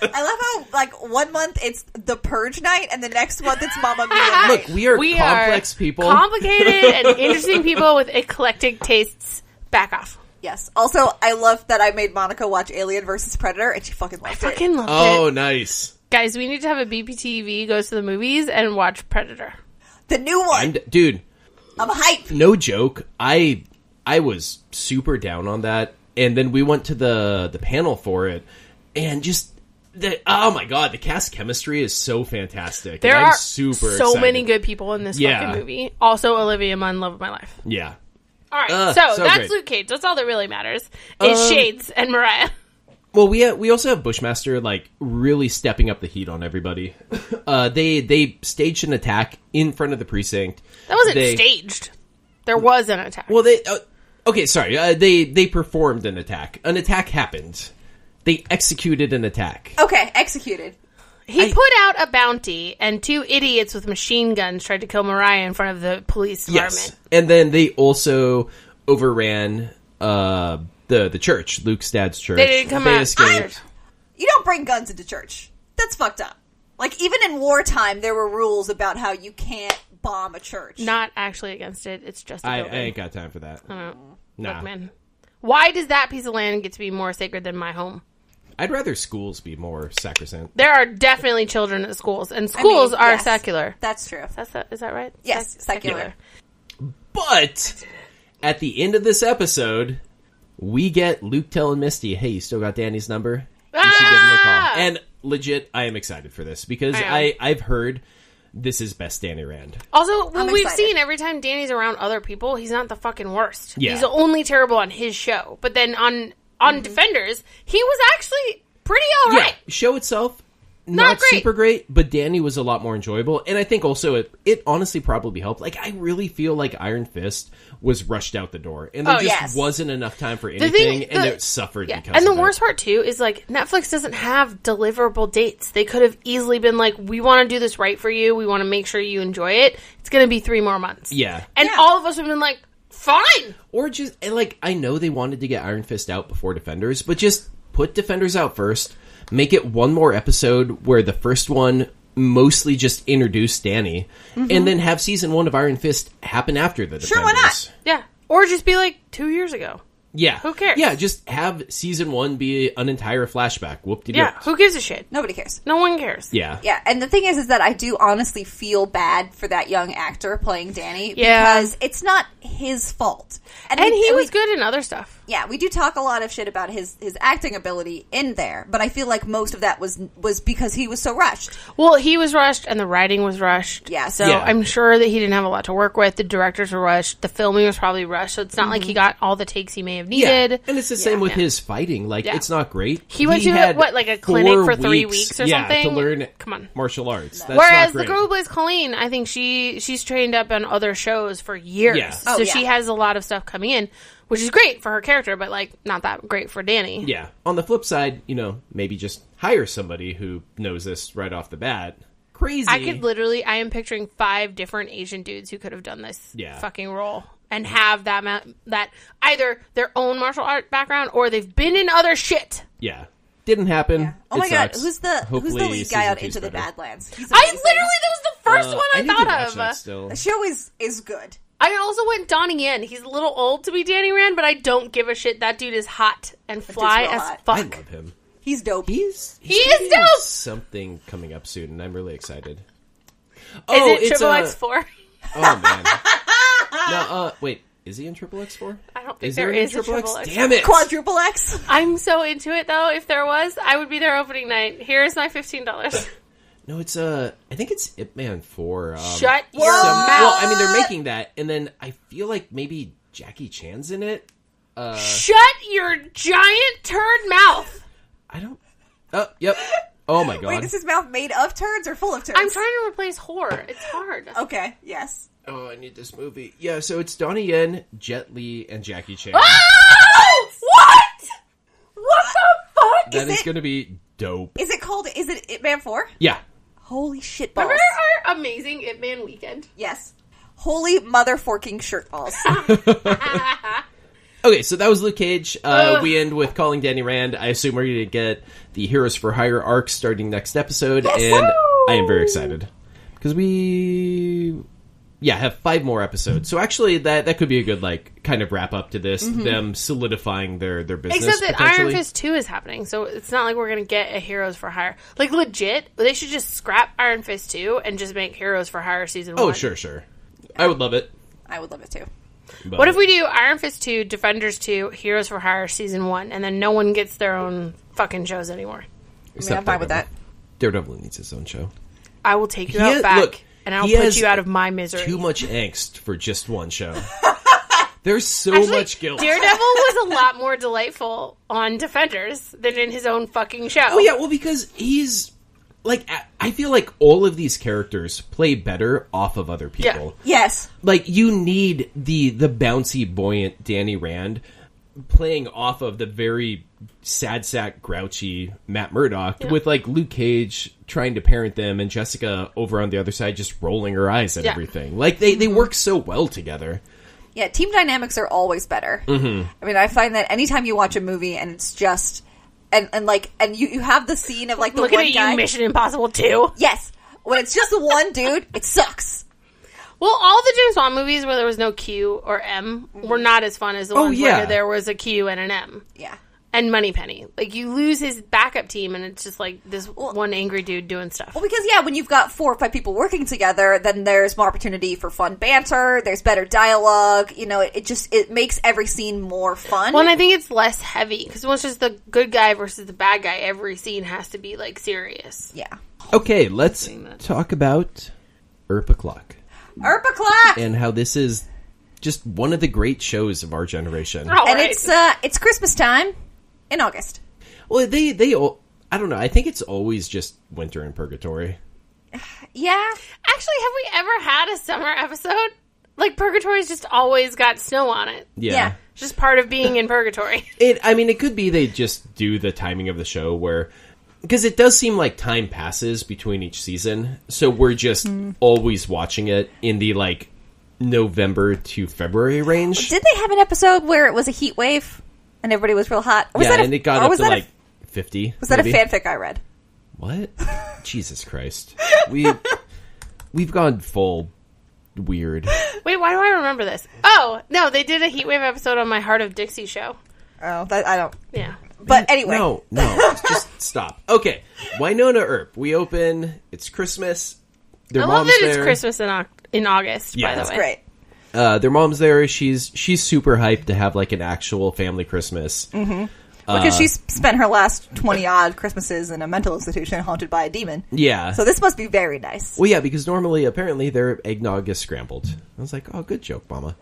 S3: I love how, like, 1 month it's The Purge night, and the next month it's Mamma Mia night.
S1: Look, we are complex people.
S2: Complicated and interesting people with eclectic tastes. Back off.
S3: Yes. Also, I love that I made Monica watch Alien vs. Predator, and she fucking loved it.
S2: I fucking loved it.
S1: Oh, nice.
S2: Guys, we need to have a BPTV goes to the movies and watch Predator.
S3: The new one.
S1: Dude.
S3: I'm hyped.
S1: No joke. I was super down on that, and then we went to the panel for it, and just... oh my god, the cast chemistry is so fantastic.
S2: There
S1: are
S2: so
S1: excited.
S2: many good people in this fucking movie. Also, Olivia Munn, love of my life.
S1: Yeah.
S2: All right, so that's
S1: great.
S2: Luke Cage. That's all that really matters. Is Shades and Mariah.
S1: Well, we also have Bushmaster like really stepping up the heat on everybody. They staged an attack in front of the precinct.
S2: That wasn't staged. There was an attack.
S1: Well, they performed an attack. An attack happened. They executed an attack.
S3: Okay, executed.
S2: He put out a bounty, and 2 idiots with machine guns tried to kill Mariah in front of the police department.
S1: Yes, and then they also overran the church, Luke's dad's church.
S2: They didn't come out.
S1: Escaped.
S3: You don't bring guns into church. That's fucked up. Like, even in wartime, there were rules about how you can't bomb a church.
S2: Not actually against it. It's just a building.
S1: I ain't got time for that.
S2: Nah.
S1: Look,
S2: man. Why does that piece of land get to be more sacred than my home?
S1: I'd rather schools be more sacrosanct.
S2: There are definitely children at schools, and schools are secular.
S3: That's true.
S2: Is that right?
S3: Yes, secular.
S1: But at the end of this episode, we get Luke telling Misty, hey, you still got Danny's number? You should give him a call. And legit, I am excited for this because I've heard this is best Danny Rand.
S2: Also, we've seen every time Danny's around other people, he's not the fucking worst.
S1: Yeah.
S2: He's only terrible on his show. But then on Defenders, he was actually pretty alright.
S1: Yeah, show itself, not super great, but Danny was a lot more enjoyable. And I think also it honestly probably helped. Like, I really feel like Iron Fist was rushed out the door. And there wasn't enough time for anything, and it suffered because of it.
S2: And the worst part, too, is, like, Netflix doesn't have deliverable dates. They could have easily been like, we want to do this right for you. We want to make sure you enjoy it. It's going to be 3 more months.
S1: Yeah.
S2: And all of us have been like, fine!
S1: Or just, and like, I know they wanted to get Iron Fist out before Defenders, but just put Defenders out first. Make it 1 more episode where the first one mostly just introduced Danny, and then have season 1 of Iron Fist happen after the Defenders.
S3: Sure, why not?
S2: Yeah. Or just be like 2 years ago.
S1: Yeah.
S2: Who cares?
S1: Yeah, just have season 1 be an entire flashback. Whoop-de-doo.
S2: Yeah, who gives a shit?
S3: Nobody cares.
S2: No one cares.
S1: Yeah.
S3: Yeah, and the thing is that I do honestly feel bad for that young actor playing Danny because it's not his fault.
S2: And he was good in other stuff.
S3: Yeah, we do talk a lot of shit about his acting ability in there, but I feel like most of that was because he was so rushed.
S2: Well, he was rushed, and the writing was rushed.
S3: Yeah.
S2: So I'm sure that he didn't have a lot to work with. The directors were rushed. The filming was probably rushed, so it's not like he got all the takes he may have needed.
S1: Yeah. And it's the same with his fighting. Like, it's not great.
S2: He went to, a clinic for 3 weeks or something?
S1: to learn martial arts. That's
S2: Whereas the girl who plays Colleen, I think she's trained up on other shows for years. Yeah. So she has a lot of stuff coming in, which is great for her character, but, like, not that great for Danny.
S1: Yeah. On the flip side, maybe just hire somebody who knows this right off the bat. Crazy.
S2: I am picturing 5 different Asian dudes who could have done this fucking role and have that either their own martial art background or they've been in other shit.
S1: Yeah. Didn't happen.
S3: Yeah. Oh my god, who's the lead guy on Into the Badlands?
S2: That was the first one I thought of.
S3: The show is good.
S2: I also went Donnie Yen. He's a little old to be Danny Rand, but I don't give a shit. That dude is hot and fly as fuck.
S1: I love him.
S3: He's dope.
S2: He is dope.
S1: Something coming up soon, and I'm really excited.
S2: Is it Triple X4?
S1: Oh man. No, wait. Is he in Triple X4?
S2: I don't think there is a Triple X.
S1: Damn it!
S3: Quadruple X.
S2: I'm so into it though. If there was, I would be there opening night. Here's my $15.
S1: No, it's I think it's Ip Man 4.
S2: Shut your mouth.
S1: Well, I mean, they're making that, and then I feel like maybe Jackie Chan's in it.
S2: Shut your giant turd mouth.
S1: I don't. Oh, yep. Oh my god.
S3: Wait, is his mouth made of turds or full of turds?
S2: I'm trying to replace whore. It's hard.
S3: Okay. Yes.
S1: Oh, I need this movie. Yeah, so it's Donnie Yen, Jet Li, and Jackie Chan.
S2: Oh! What? What the fuck?
S1: That is going to be dope.
S3: Is it Ip Man 4?
S1: Yeah.
S3: Holy shit balls.
S2: Remember our amazing Ip Man weekend?
S3: Yes. Holy motherforking shirt balls.
S1: Okay, so that was Luke Cage. We end with calling Danny Rand. I assume we're going to get the Heroes for Hire arc starting next episode, and I am very excited. Because we... Yeah, have 5 more episodes. So actually, that could be a good, like, kind of wrap up to this. Mm-hmm. Them solidifying their business.
S2: Except that Iron Fist 2 is happening, so it's not like we're going to get a Heroes for Hire. Like, legit, they should just scrap Iron Fist 2 and just make Heroes for Hire Season 1.
S1: Oh, sure. I would love it.
S3: I would love it, too.
S1: But
S2: what if we do Iron Fist 2, Defenders 2, Heroes for Hire Season 1, and then no one gets their own fucking shows anymore?
S3: I'm fine with that.
S1: Daredevil needs his own show.
S2: I will take you out back. Look, and I'll put you out of my misery.
S1: Too much angst for just one show. There's so much guilt.
S2: Daredevil was a lot more delightful on Defenders than in his own fucking show.
S1: Oh, yeah, well, because he's... Like, I feel like all of these characters play better off of other people.
S3: Yeah. Yes.
S1: Like, you need the bouncy, buoyant Danny Rand playing off of the very sad sack, grouchy Matt Murdock with, like, Luke Cage trying to parent them and Jessica over on the other side just rolling her eyes at everything. Like, they work so well together.
S3: Yeah, team dynamics are always better. Mm-hmm. I mean, I find that anytime you watch a movie and it's just... And you have the scene of, like, the
S2: Looking
S3: one
S2: at
S3: guy...
S2: you, Mission Impossible 2.
S3: Yes. When it's just the one dude, it sucks.
S2: Well, all the James Bond movies where there was no Q or M were not as fun as the ones where there was a Q and an M.
S3: Yeah.
S2: And Moneypenny. Like, you lose his backup team, and it's just, like, this one angry dude doing stuff.
S3: Well, because, when you've got 4 or 5 people working together, then there's more opportunity for fun banter, there's better dialogue, it makes every scene more fun.
S2: Well, and I think it's less heavy, because when it's just the good guy versus the bad guy, every scene has to be, like, serious.
S3: Yeah.
S1: Okay, let's talk about Earp O'Clock.
S3: Earp O'Clock!
S1: And how this is just one of the great shows of our generation.
S3: And it's Christmas time. In August.
S1: Well, they all... I don't know. I think it's always just winter in purgatory.
S3: Yeah.
S2: Actually, have we ever had a summer episode? Like, purgatory's just always got snow on it.
S1: Yeah.
S2: It's just part of being in purgatory.
S1: It could be they just do the timing of the show where... Because it does seem like time passes between each season. So we're just always watching it in the, like, November to February range.
S3: Did they have an episode where it was a heat wave? And everybody was real hot.
S1: And it got up to, like, 50.
S3: Was that a fanfic I read?
S1: What? Jesus Christ. We've gone full weird.
S2: Wait, why do I remember this? Oh, no, they did a Heatwave episode on my Heart of Dixie show.
S3: Oh, I don't...
S2: Yeah.
S3: But anyway.
S1: No, just stop. Okay, Wynonna Earp. We open, it's Christmas. Their
S2: I
S1: mom's
S2: love that
S1: there.
S2: it's Christmas in August, by the way.
S3: That's great.
S1: Their mom's there. She's super hyped to have like an actual family Christmas.
S3: Mm-hmm. Because she's spent her last 20-odd Christmases in a mental institution haunted by a demon.
S1: Yeah.
S3: So this must be very nice.
S1: Well, yeah, because normally, apparently, their eggnog is scrambled. I was like, oh, good joke, Mama.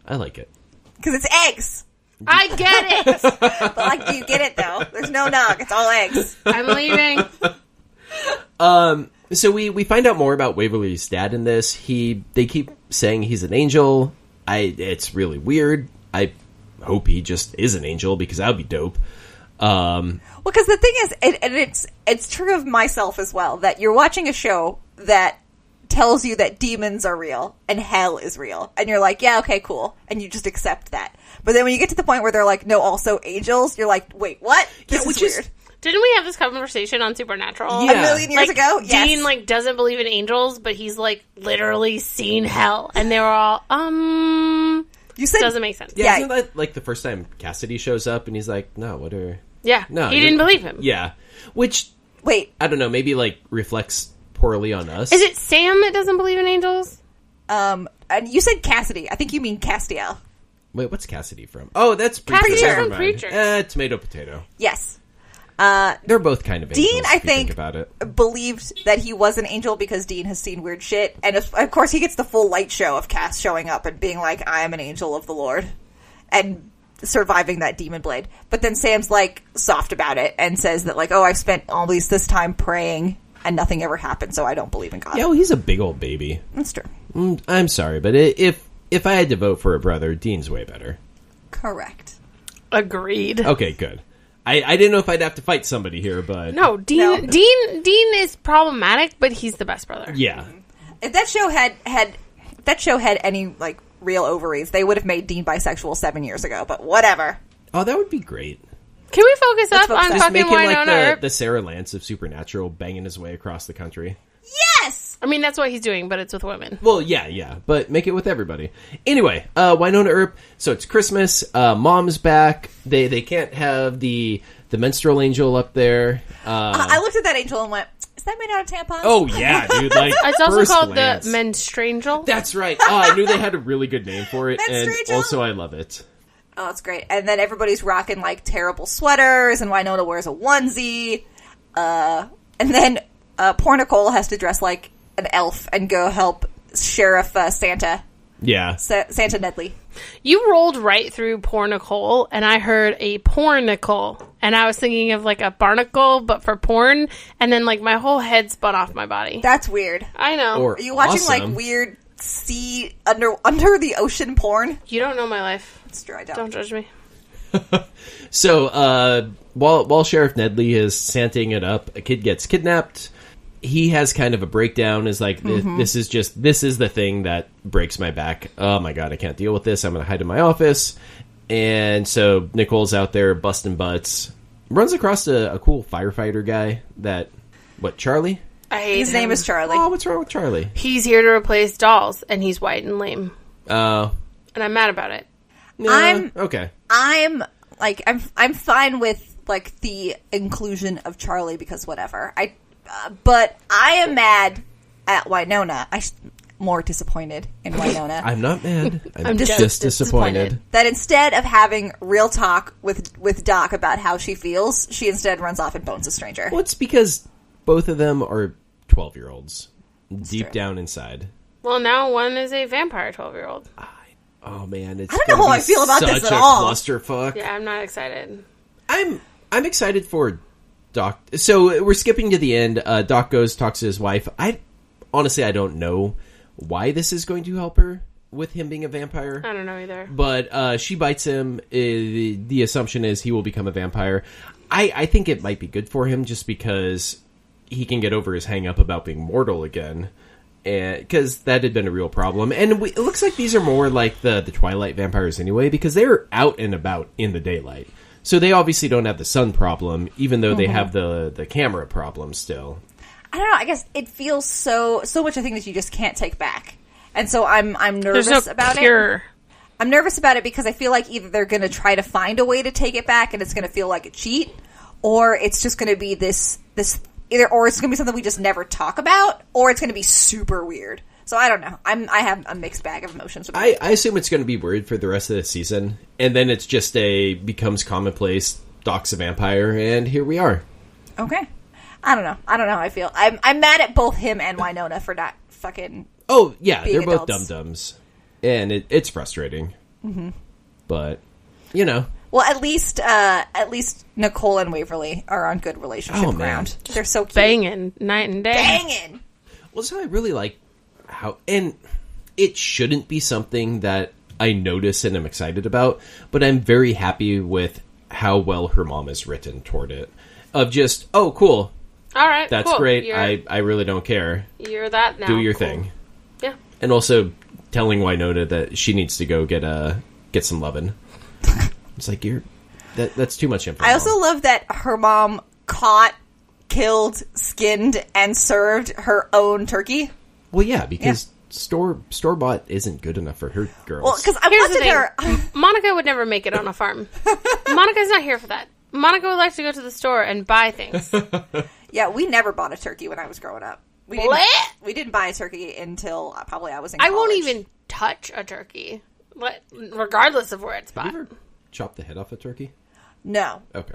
S1: I like it.
S3: Because it's eggs.
S2: I get it!
S3: But, like, do you get it, though? There's no nog. It's all eggs.
S2: I'm leaving.
S1: So we find out more about Waverly's dad in this. They keep saying he's an angel. It's really weird. I hope he just is an angel, because that would be dope.
S3: Well, because the thing is, it's true of myself as well, that you're watching a show that tells you that demons are real and hell is real, and you're like, yeah, okay, cool, and you just accept that. But then when you get to the point where they're like, no, also angels, you're like, wait, what? This is weird.
S2: Didn't we have this conversation on Supernatural?
S3: Yeah. A million years ago? Yes.
S2: Dean, doesn't believe in angels, but he's, literally seen hell. And they were all,
S3: You said...
S2: Doesn't make sense.
S1: Yeah, isn't that, the first time Cassidy shows up, and he's like, no, what are...
S2: Yeah,
S1: no,
S2: he didn't believe him.
S1: Yeah, which...
S3: Wait.
S1: I don't know, maybe, reflects poorly on us.
S2: Is it Sam that doesn't believe in angels?
S3: And you said Cassidy. I think you mean Castiel.
S1: Wait, what's Cassidy from? Oh, that's Preacher.
S2: Cassidy's from Preacher.
S1: Tomato, potato.
S3: Yes.
S1: They're both kind of angels,
S3: Dean, I think
S1: about it.
S3: Believed that he was an angel because Dean has seen weird shit. And of course, he gets the full light show of Cass showing up and being like, I am an angel of the Lord. And surviving that demon blade. But then Sam's, soft about it and says that, I've spent all this time praying and nothing ever happened, so I don't believe in God.
S1: Yeah, well, he's a big old baby.
S3: That's true.
S1: I'm sorry, but if I had to vote for a brother, Dean's way better.
S3: Correct.
S2: Agreed.
S1: Okay, good. I didn't know if I'd have to fight somebody here, but...
S2: No, Dean is problematic, but he's the best brother.
S1: Yeah.
S3: If that show had any, real ovaries, they would have made Dean bisexual 7 years ago, but whatever.
S1: Oh, that would be great.
S2: Can we focus up on
S1: just
S2: fucking Wynonna Earp?
S1: the Sarah Lance of Supernatural banging his way across the country.
S3: Yes!
S2: I mean, that's what he's doing, but it's with women.
S1: Well, yeah, but make it with everybody. Anyway, Wynonna Earp, so it's Christmas, Mom's back, they can't have the menstrual angel up there.
S3: I looked at that angel and went, is that made out of tampons?
S1: Oh, yeah, dude,
S2: it's also called
S1: glance.
S2: the menstrangel.
S1: That's right. I knew they had a really good name for it, and also I love it.
S3: Oh, it's great. And then everybody's rocking, terrible sweaters, and Wynonna wears a onesie. And then poor Nicole has to dress like an elf and go help Sheriff Santa.
S1: Yeah.
S3: Santa Nedley.
S2: You rolled right through poor Nicole, and I heard a porn Nicole. And I was thinking of, a barnacle, but for porn. And then, my whole head spun off my body.
S3: That's weird.
S2: I know.
S3: Are you watching, weird sea under the ocean porn?
S2: You don't know my life.
S3: It's true, I don't.
S2: Don't judge me.
S1: So, while Sheriff Nedley is Santing it up, a kid gets kidnapped. He has kind of a breakdown, is this is the thing that breaks my back. Oh my god, I can't deal with this. I'm going to hide in my office. And so Nicole's out there busting butts. Runs across a cool firefighter guy Charlie?
S3: His name is Charlie.
S1: Oh, what's wrong with Charlie?
S2: He's here to replace dolls, and he's white and lame.
S1: Oh.
S2: And I'm mad about it.
S1: Okay.
S3: I'm fine with, the inclusion of Charlie because whatever. But I am mad at Wynonna. More disappointed in Wynonna.
S1: I'm not mad. I'm just disappointed.
S3: That instead of having real talk with Doc about how she feels, she instead runs off and bones a stranger.
S1: Well, it's because both of them are 12-year-olds. Deep down inside.
S2: Well, now one is a vampire 12-year-old.
S1: Oh, man. It's
S3: I don't know how I feel about this at all.
S1: Such a clusterfuck.
S2: Yeah, I'm not excited.
S1: I'm excited for Doc. So we're skipping to the end. Doc talks to his wife. Honestly, I don't know why this is going to help her with him being a vampire.
S2: I don't know either.
S1: But she bites him. The assumption is he will become a vampire. I think it might be good for him just because he can get over his hang-up about being mortal again. Because that had been a real problem. And it looks like these are more like the Twilight vampires anyway, because they're out and about in the daylight. So they obviously don't have the sun problem, even though they have the camera problem still.
S3: I don't know. I guess it feels so much a thing that you just can't take back. And so I'm nervous about it. I'm nervous about it because I feel like either they're going to try to find a way to take it back and it's going to feel like a cheat, or it's just going to be this or it's going to be something we just never talk about, or it's going to be super weird. So I don't know. I have a mixed bag of emotions about it.
S1: I assume it's going to be weird for the rest of the season, and then it's just becomes commonplace. Doc's a vampire, and here we are.
S3: Okay. I don't know how I feel. I'm mad at both him and Wynonna for not fucking.
S1: Oh yeah, they're both
S3: adults.
S1: dum-dums, and it's frustrating. Mm-hmm. But
S3: well, at least Nicole and Waverly are on good relationship ground. They're so cute.
S2: Banging night and day.
S3: Banging.
S1: Well, so I really like how, and it shouldn't be something that I notice and I'm excited about, but I'm very happy with how well her mom is written toward it. Of just, oh, cool.
S2: All right,
S1: that's
S2: cool.
S1: great. I really don't care.
S2: You're that now.
S1: Do your thing.
S2: Yeah.
S1: And also telling Wynonna that she needs to go get some lovin'. It's like that's too much info.
S3: I also love that her mom caught, killed, skinned, and served her own turkey.
S1: Well, yeah, because store-bought isn't good enough for her girls.
S3: Well, because I wanted her.
S2: Monica would never make it on a farm. Monica's not here for that. Monica would like to go to the store and buy things.
S3: Yeah, we never bought a turkey when I was growing up. We didn't buy a turkey until probably I was in college.
S2: I won't even touch a turkey, regardless of where it's bought.
S1: Have you ever chopped the head off a turkey?
S3: No.
S1: Okay.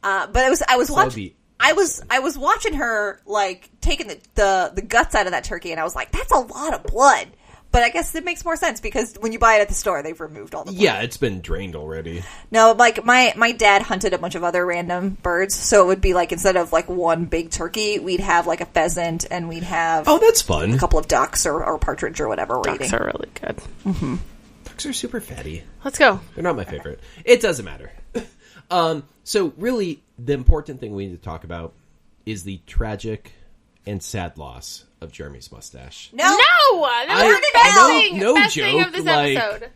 S3: But I was watching. I was watching her like taking the guts out of that turkey, and I was like, "That's a lot of blood." But I guess it makes more sense because when you buy it at the store, they've removed all the blood.
S1: Yeah, it's been drained already.
S3: No, like my dad hunted a bunch of other random birds, so it would be like instead of like one big turkey, we'd have like a pheasant, and we'd have
S1: that's fun.
S3: A couple of ducks or partridge or whatever.
S2: Ducks are really good.
S3: Mm-hmm.
S1: Ducks are super fatty.
S2: Let's go.
S1: They're not my favorite. It doesn't matter. So really, the important thing we need to talk about is the tragic and sad loss of Jeremy's mustache.
S3: No,
S2: that was the best thing of this episode.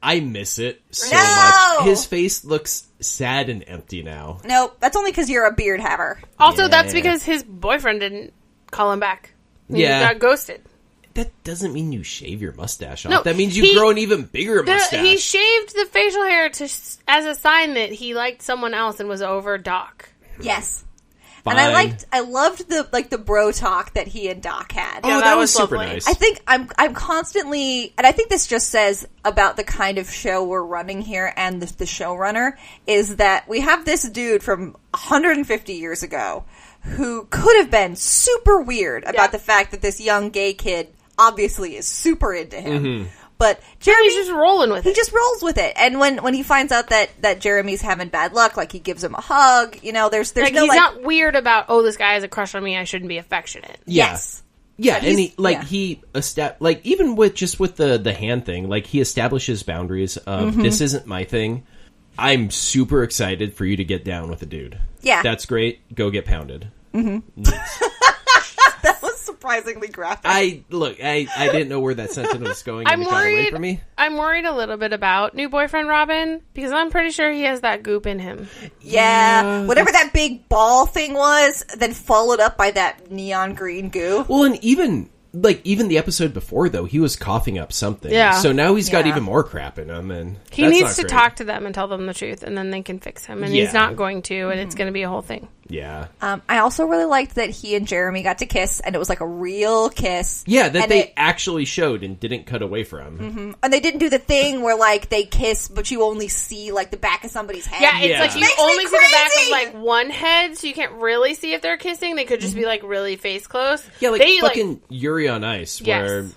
S1: I miss it so much. His face looks sad and empty now.
S3: No, that's only because you're a beard haver.
S2: Also, that's because his boyfriend didn't call him back. He got ghosted.
S1: That doesn't mean you shave your mustache off.
S2: No,
S1: that means you grow an even bigger mustache.
S2: He shaved the facial hair as a sign that he liked someone else and was over Doc.
S3: Yes.
S1: Fine.
S3: And I loved the bro talk that he and Doc had.
S1: Oh, that was super nice.
S3: I think I'm constantly, and I think this just says about the kind of show we're running here and the showrunner, is that we have this dude from 150 years ago who could have been super weird about the fact that this young gay kid obviously is super into him. Mm-hmm. But Jeremy's
S2: just rolling with it.
S3: He just rolls with it. And when he finds out that Jeremy's having bad luck, like he gives him a hug, there's
S2: like,
S3: no
S2: he's not weird about, this guy has a crush on me, I shouldn't be affectionate.
S3: Yes.
S1: Yeah, and even with the hand thing, like he establishes boundaries of this isn't my thing. I'm super excited for you to get down with a dude.
S3: Yeah.
S1: That's great. Go get pounded.
S3: Mm-hmm. That was surprisingly graphic.
S1: I didn't know where that sentence was going. And it got away from me.
S2: I'm worried a little bit about new boyfriend Robin because I'm pretty sure he has that goop in him.
S3: Yeah, whatever that big ball thing was, then followed up by that neon green goo.
S1: Well, and even the episode before, though, he was coughing up something.
S2: Yeah.
S1: So now he's got even more crap in him, and
S2: he needs to talk to them and tell them the truth, and then they can fix him. And he's not going to, and it's going to be a whole thing.
S1: Yeah.
S3: I also really liked that he and Jeremy got to kiss, and it was like a real kiss.
S1: Yeah, that they actually showed and didn't cut away from.
S3: Mm-hmm. And they didn't do the thing where like they kiss, but you only see like the back of somebody's head.
S2: Yeah, it's like you only see the back of like one head, so you can't really see if they're kissing. They could just be like really face close.
S1: Yeah, like fucking Yuri on Ice, where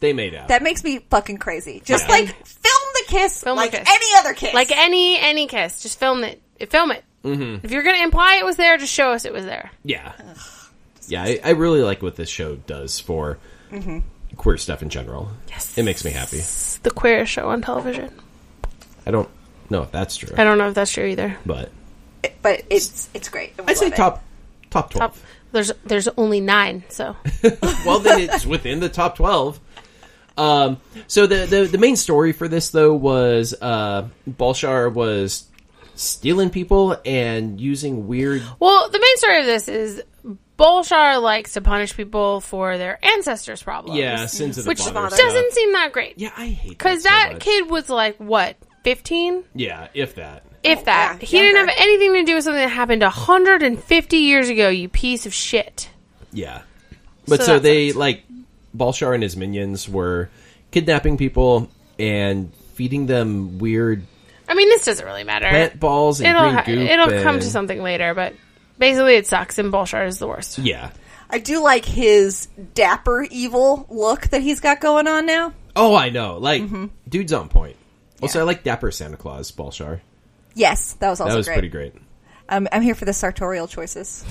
S1: they made out.
S3: That makes me fucking crazy. Just film the kiss like any other kiss,
S2: like any kiss. Just film it. Film it. Mm-hmm. If you're going to imply it was there, just show us it was there.
S1: Yeah. Yeah, I really like what this show does for queer stuff in general.
S2: Yes.
S1: It makes me happy.
S2: It's the queerest show on television.
S1: I don't know if that's true.
S2: I don't know if that's true either.
S3: But it's great.
S1: I'd say top 12.
S2: There's only 9, so.
S1: Well, then it's within the top 12. So the main story for this, though, was Balshar was stealing people and using weird...
S2: Well, the main story of this is Balshar likes to punish people for their ancestors' problems.
S1: Yeah, sins of the father.
S2: Which doesn't seem that great.
S1: Yeah, I hate that
S2: because that kid was like, what, 15?
S1: Yeah, if that.
S2: If that.
S3: Yeah,
S2: he didn't have anything to do with something that happened 150 years ago, you piece of shit.
S1: Yeah. But so they, Balshar and his minions were kidnapping people and feeding them weird...
S2: I mean, this doesn't really matter.
S1: Plant balls and green goop.
S2: It'll come to something later, but basically it sucks, and Balshar is the worst.
S1: Yeah.
S3: I do like his dapper evil look that he's got going on now.
S1: Oh, I know. Like, dude's on point. Also, I like dapper Santa Claus, Balshar.
S3: Yes, that was also great.
S1: That was pretty great.
S3: I'm here for the sartorial choices.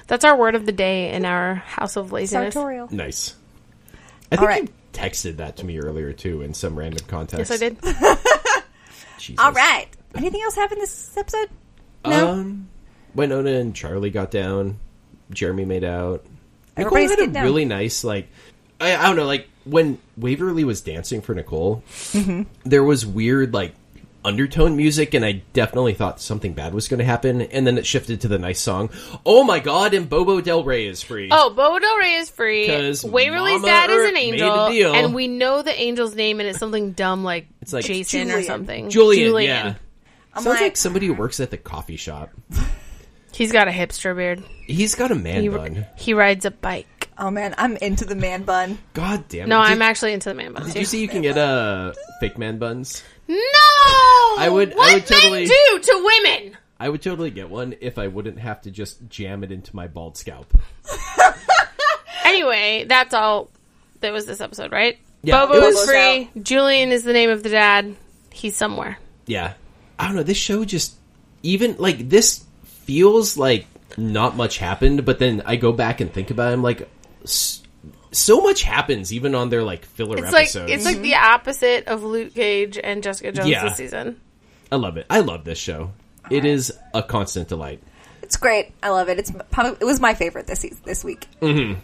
S2: That's our word of the day in our House of Laziness.
S3: Sartorial.
S1: Nice. I think you texted that to me earlier, too, in some random context.
S2: Yes, I did.
S1: Jesus.
S3: All right. Anything else happen this episode? No?
S1: Wynonna and Charlie got down. Jeremy made out.
S3: Everybody's
S1: Nicole had a
S3: down.
S1: really nice, like... I don't know, like, when Waverly was dancing for Nicole, there was weird, like, undertone music, and I definitely thought something bad was going to happen, and then it shifted to the nice song. Oh my god, and Bobo Del Rey is free.
S2: Oh, Bobo Del Rey is free.
S1: 'Cause
S2: Waverly's
S1: Mama
S2: dad is
S1: Earp
S2: an
S1: made
S2: angel,
S1: a deal.
S2: and we know the angel's name, and it's something dumb like,
S1: It's like
S2: Jason or something.
S1: Julian, yeah.
S3: I'm
S1: Sounds like somebody who works at the coffee shop.
S2: He's got a hipster beard.
S1: He's got a man bun.
S2: He rides a bike.
S3: Oh, man, I'm into the man bun.
S1: God damn it.
S2: No, I'm actually into the man bun,
S1: Did
S2: too.
S1: you see you can get fake man buns?
S2: No!
S1: I would
S2: What
S1: totally
S2: men do to women?
S1: I would totally get one if I wouldn't have to just jam it into my bald scalp.
S2: Anyway, that's all that was this episode, right?
S1: Yeah,
S2: Bobo is
S3: Bobo's
S2: free. Julian is the name of the dad. He's somewhere.
S1: Yeah. I don't know, this show just... Even, like, this feels like not much happened, but then I go back and think about it, I'm like... So much happens, even on their, like, filler episodes.
S2: It's like the opposite of Luke Cage and Jessica Jones this season.
S1: I love it. I love this show. It is a constant delight.
S3: It's great. I love it. It was my favorite this week. Mm-hmm.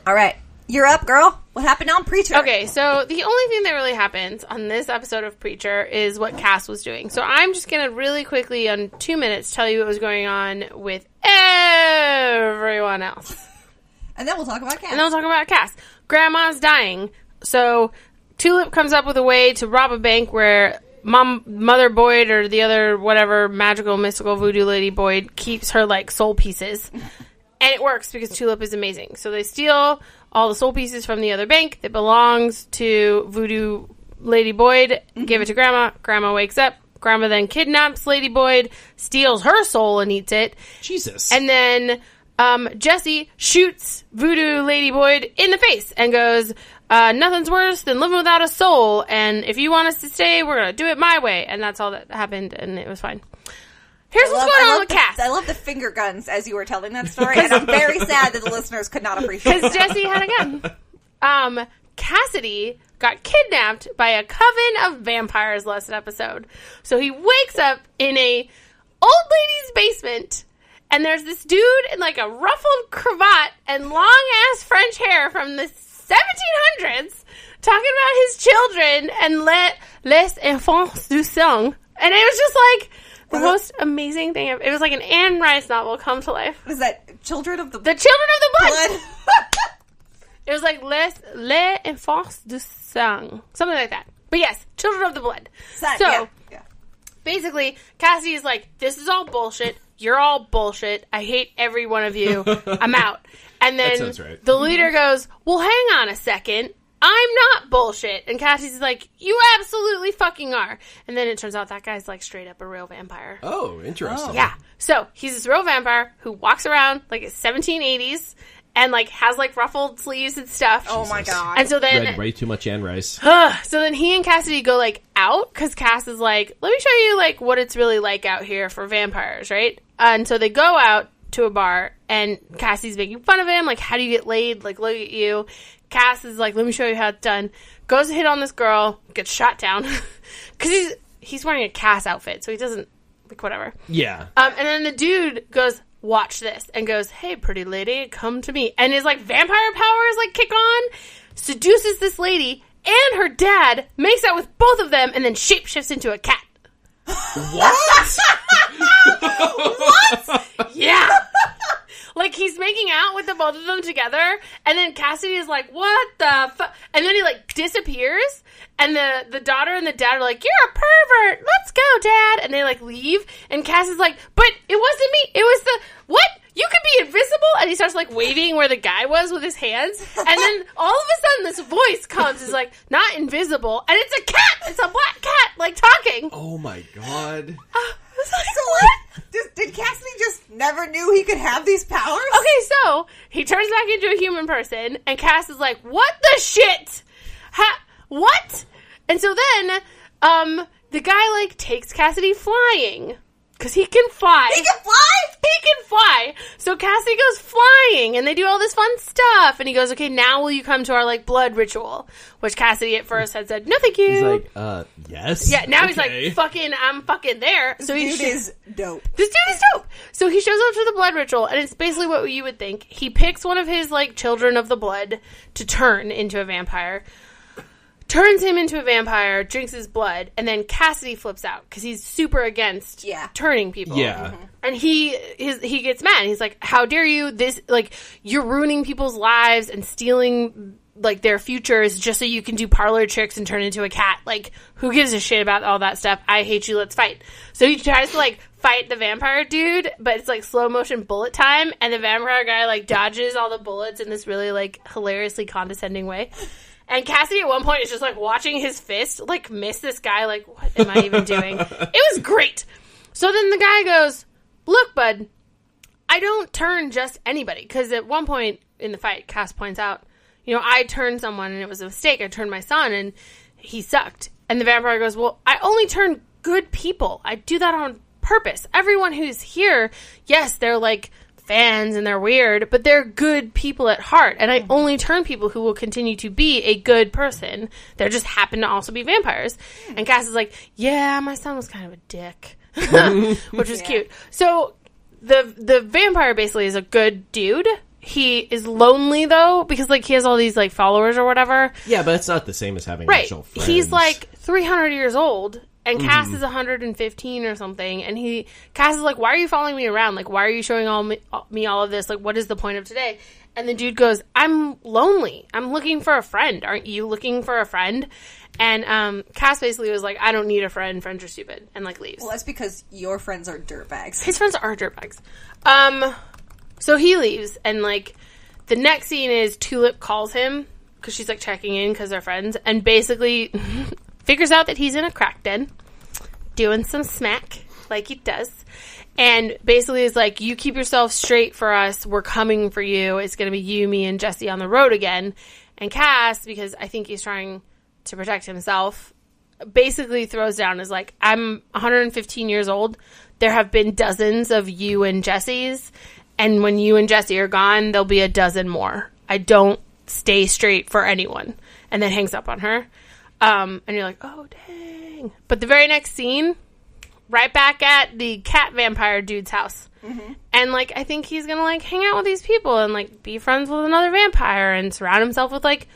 S3: All right. You're up, girl. What happened on Preacher?
S2: Okay, so the only thing that really happens on this episode of Preacher is what Cass was doing. So I'm just going to really quickly, on 2 minutes, tell you what was going on with everyone else.
S3: And then we'll talk about Cass.
S2: Grandma's dying. So Tulip comes up with a way to rob a bank where Mother Boyd or the other whatever magical, mystical voodoo lady Boyd keeps her, like, soul pieces. And it works because Tulip is amazing. So they steal all the soul pieces from the other bank that belongs to voodoo Lady Boyd, give it to Grandma. Grandma wakes up. Grandma then kidnaps Lady Boyd, steals her soul and eats it.
S1: Jesus.
S2: And then Jesse shoots voodoo Lady Boyd in the face and goes, nothing's worse than living without a soul. And if you want us to stay, we're going to do it my way. And that's all that happened. And it was fine. Here's what's going on with Cass.
S3: I love the finger guns as you were telling that story, and I'm very sad that the listeners could not appreciate it.
S2: Because Jesse had a gun. Cassidy got kidnapped by a coven of vampires last episode. So he wakes up in a old lady's basement, and there's this dude in like a ruffled cravat and long-ass French hair from the 1700s talking about his children and les enfants du sang. And it was just like... the most amazing thing. It was like an Anne Rice novel come to life.
S3: What is that? Children of the
S2: Children of the Blood. It was like les enfants du sang. Something like that. But yes, Children of the Blood. So, basically, Cassidy is like, this is all bullshit. You're all bullshit. I hate every one of you. I'm out. And then
S1: that sounds right.
S2: The leader goes, well, hang on a second. I'm not bullshit. And Cassie's like, you absolutely fucking are. And then it turns out that guy's like straight up a real vampire.
S1: Oh, interesting.
S2: Yeah. So he's this real vampire who walks around like it's 1780s and like has like ruffled sleeves and stuff.
S3: Oh my god.
S2: And so then
S1: Read way too much Anne Rice.
S2: so then he and Cassidy go like out because Cass is like, let me show you like what it's really like out here for vampires, right? And so they go out to a bar and Cassie's making fun of him, like, how do you get laid? Like, look at you. Cass is like, let me show you how it's done. Goes to hit on this girl, gets shot down. Because he's wearing a Cass outfit, so he doesn't, like, whatever.
S1: Yeah.
S2: And then the dude goes, watch this, and goes, hey, pretty lady, come to me. And his, like, vampire powers, like, kick on, seduces this lady, and her dad makes out with both of them, and then shapeshifts into a cat.
S1: What?
S2: What? Yeah. Like, he's making out with the both of them together, and then Cassidy is like, what the fuck? And then he, like, disappears, and the daughter and the dad are like, you're a pervert! Let's go, Dad! And they, like, leave, and Cass is like, but it wasn't me! It was the... What? you could be invisible, and he starts, like, waving where the guy was with his hands, and then all of a sudden this voice comes, is like, not invisible, and it's a cat! It's a black cat, like, talking!
S1: Oh my god.
S3: So what? Did Cassidy just never knew he could have these powers?
S2: Okay, so, he turns back into a human person, and Cass is like, what the shit? What? And so then, the guy, like, takes Cassidy flying. Because he can fly.
S3: He can fly?
S2: He can fly. So Cassidy goes flying, and they do all this fun stuff. And he goes, okay, now will you come to our, like, blood ritual? Which Cassidy at first had said, no, thank you.
S1: He's like, yes.
S2: Yeah, now he's like, I'm fucking there.
S3: So this dude is dope.
S2: This dude is dope. So he shows up to the blood ritual, and it's basically what you would think. He picks one of his, like, children of the blood to turn into a vampire. Turns him into a vampire, drinks his blood, and then Cassidy flips out because he's super against turning people.
S1: Yeah.
S2: Mm-hmm. And he gets mad. He's like, how dare you? This, like, you're ruining people's lives and stealing, like, their futures just so you can do parlor tricks and turn into a cat. Like, who gives a shit about all that stuff? I hate you, let's fight. So he tries to, like, fight the vampire dude, but it's, like, slow motion bullet time, and the vampire guy, like, dodges all the bullets in this really, like, hilariously condescending way. And Cassidy at one point is just, like, watching his fist, like, miss this guy. Like, what am I even doing? It was great. So then the guy goes, look, bud, I don't turn just anybody. Because at one point in the fight, Cass points out, you know, I turned someone and it was a mistake. I turned my son and he sucked. And the vampire goes, well, I only turn good people. I do that on purpose. Everyone who's here, yes, they're, like, fans and they're weird, but they're good people at heart, and I only turn people who will continue to be a good person. They just happen to also be vampires. And Cass is like, yeah, my son was kind of a dick, which was cute. So the vampire basically is a good dude. He is lonely though, because, like, he has all these, like, followers or whatever.
S1: Yeah, but it's not the same as having actual friends.
S2: He's like 300 years old. And Cass is 115 or something, and Cass is like, why are you following me around? Like, why are you showing me all of this? Like, what is the point of today? And the dude goes, I'm lonely. I'm looking for a friend. Aren't you looking for a friend? And Cass basically was like, I don't need a friend. Friends are stupid. And, like, leaves.
S3: Well, that's because your friends are dirtbags.
S2: His friends are dirtbags. So he leaves, and, like, the next scene is Tulip calls him, because she's, like, checking in because they're friends, and basically figures out that he's in a crack den, doing some smack, like he does, and basically is like, you keep yourself straight for us, we're coming for you, it's going to be you, me, and Jesse on the road again. And Cass, because I think he's trying to protect himself, basically throws down, is like, I'm 115 years old, there have been dozens of you and Jesse's, and when you and Jesse are gone, there'll be a dozen more. I don't stay straight for anyone. And then hangs up on her. And you're like, oh, dang. But the very next scene, right back at the cat vampire dude's house. Mm-hmm. And, like, I think he's going to, like, hang out with these people and, like, be friends with another vampire and surround himself with, like,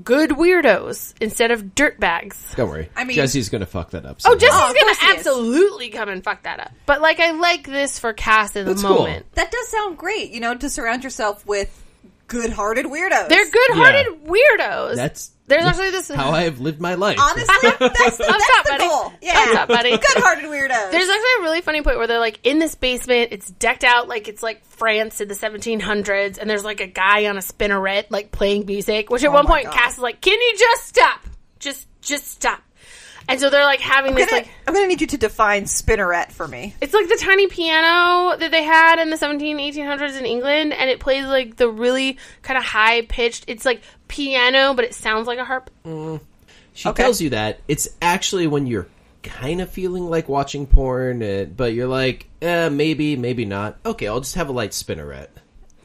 S2: good weirdos instead of dirtbags.
S1: Don't worry.
S3: I mean,
S1: Jesse's going to fuck that up.
S2: Oh, Jesse's going to absolutely come and fuck that up. But, like, I like this for Cass in the moment.
S3: Cool. That does sound great, you know, to surround yourself with good-hearted weirdos.
S2: They're good-hearted weirdos. There's actually this
S1: how I have lived my life.
S3: Honestly, that's the goal. Yeah.
S2: What's up, buddy?
S3: Good-hearted weirdos.
S2: There's actually a really funny point where they're, like, in this basement. It's decked out like it's, like, France in the 1700s. And there's, like, a guy on a spinneret, like, playing music. Which at one point, Cass is like, can you just stop? Just stop. And so they're, like, having this, like...
S3: I'm going to need you to define spinneret for me.
S2: It's, like, the tiny piano that they had in the 1800s in England, and it plays, like, the really kind of high-pitched... It's, like, piano, but it sounds like a harp.
S1: She tells you that. It's actually when you're kind of feeling like watching porn, but you're like, maybe not. Okay, I'll just have a light spinneret.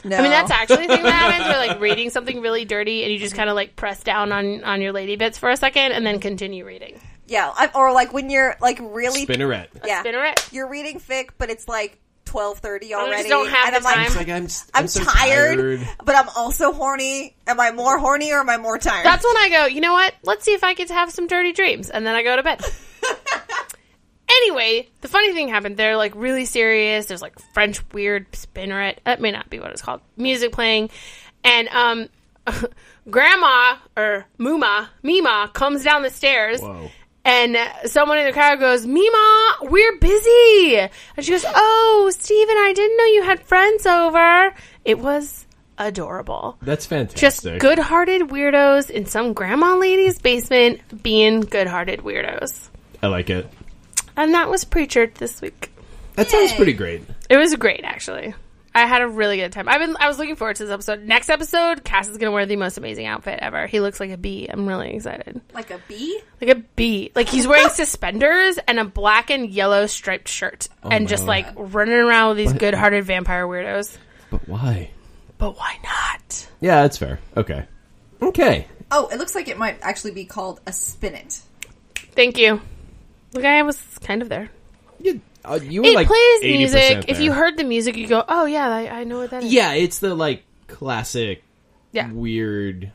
S2: No. I mean, that's actually a thing that happens, where, like, reading something really dirty, and you just kind of, like, press down on your lady bits for a second, and then continue reading.
S3: Yeah, or, like, when you're, like, really...
S1: Spinneret.
S2: Yeah. Spinneret.
S3: You're reading fic, but it's, like, 12:30 already.
S2: I just don't have the time.
S1: It's like, I'm so
S3: tired, but I'm also horny. Am I more horny or am I more tired?
S2: That's when I go, you know what? Let's see if I get to have some dirty dreams. And then I go to bed. Anyway, the funny thing happened. They're, like, really serious. There's, like, French weird spinneret. That may not be what it's called. Music playing. And Grandma, or Mima, comes down the stairs.
S1: Whoa.
S2: And someone in the crowd goes, Mima, we're busy. And she goes, oh, Steven, I didn't know you had friends over. It was adorable.
S1: That's fantastic.
S2: Just good-hearted weirdos in some grandma lady's basement being good-hearted weirdos.
S1: I like it.
S2: And that was Preacher this week.
S1: That sounds pretty great.
S2: It was great, actually. I had a really good time. I was looking forward to this episode. Next episode, Cass is going to wear the most amazing outfit ever. He looks like a bee. I'm really excited.
S3: Like a bee?
S2: Like a bee. Like he's wearing suspenders and a black and yellow striped shirt. And just like running around with these good-hearted vampire weirdos.
S1: But why?
S2: But why not?
S1: Yeah, that's fair. Okay.
S3: Oh, it looks like it might actually be called a spinet.
S2: Thank you. Look, I was kind of there.
S1: You were like
S2: plays
S1: 80%
S2: music.
S1: there.
S2: If you heard the music, you go, oh, yeah, I know what that is.
S1: Yeah, it's the, like, classic, weird...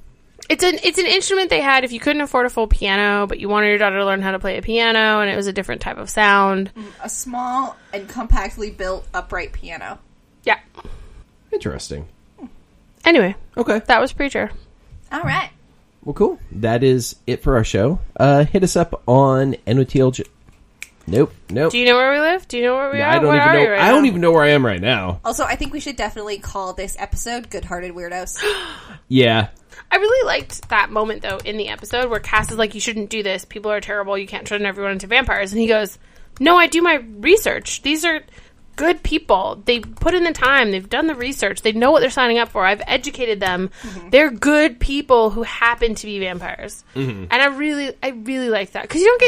S2: It's an instrument they had if you couldn't afford a full piano, but you wanted your daughter to learn how to play a piano, and it was a different type of sound.
S3: A small and compactly built upright piano.
S2: Yeah.
S1: Interesting.
S2: Anyway.
S1: Okay.
S2: That was Preacher.
S3: All right.
S1: Well, cool. That is it for our show. Hit us up on NOTLG... Nope.
S2: Do you know where we live? Do you know where we are?
S1: I don't even know where I am right now.
S3: Also, I think we should definitely call this episode Good-Hearted Weirdos.
S1: Yeah.
S2: I really liked that moment, though, in the episode where Cass is like, you shouldn't do this. People are terrible. You can't turn everyone into vampires. And he goes, no, I do my research. These are good people. They put in the time. They've done the research. They know what they're signing up for. I've educated them. Mm-hmm. They're good people who happen to be vampires. Mm-hmm. And I really like that. Because you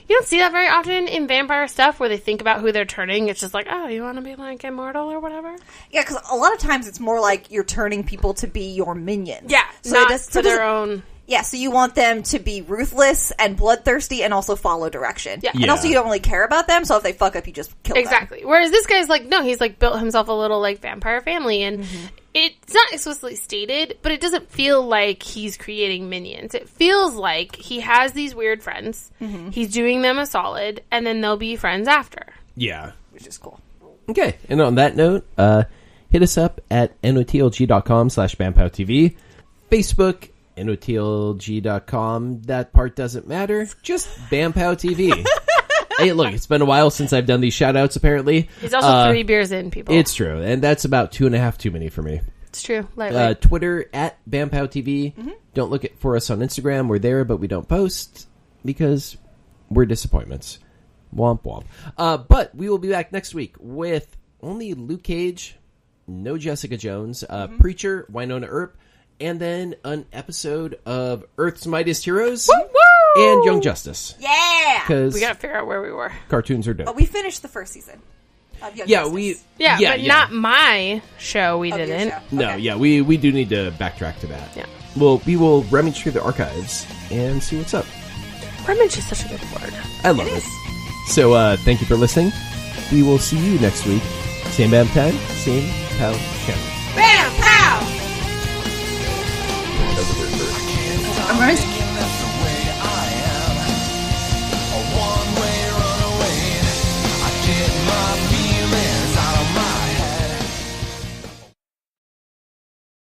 S2: don't see that very often in vampire stuff where they think about who they're turning. It's just like, oh, you want to be like immortal or whatever?
S3: Yeah, because a lot of times it's more like you're turning people to be your minions.
S2: Yeah, so not for their own...
S3: Yeah, so you want them to be ruthless and bloodthirsty and also follow direction. Yeah. And also you don't really care about them, so if they fuck up, you just kill them.
S2: Exactly. Whereas this guy's like, no, he's like built himself a little like vampire family, and it's not explicitly stated, but it doesn't feel like he's creating minions. It feels like he has these weird friends, he's doing them a solid, and then they'll be friends after.
S1: Yeah.
S3: Which is cool.
S1: Okay, and on that note, hit us up at notlg.com/BamPowTV, Facebook, notlg.com. That part doesn't matter. Just Pow TV. Hey, look, it's been a while since I've done these shout-outs, apparently.
S2: He's also 3 beers in, people.
S1: It's true, and that's about 2.5 too many for me.
S2: It's true.
S1: Twitter, at Pow TV. Don't look for us on Instagram. We're there, but we don't post because we're disappointments. Womp womp. But we will be back next week with only Luke Cage, no Jessica Jones, Preacher, Wynonna Earp, and then an episode of Earth's Mightiest Heroes and Young Justice.
S3: Yeah!
S1: Because
S2: we gotta figure out where we were.
S1: Cartoons are dope.
S3: But we finished the first season of Young Justice.
S2: But not my show. We didn't.
S1: No, we do need to backtrack to that.
S2: Yeah.
S1: Well, we will rummage through the archives and see what's up.
S2: Rummage is such a good word.
S1: I love it. So, thank you for listening. We will see you next week. Same BAM time, same Pow channel.
S3: BAM Pow! I'm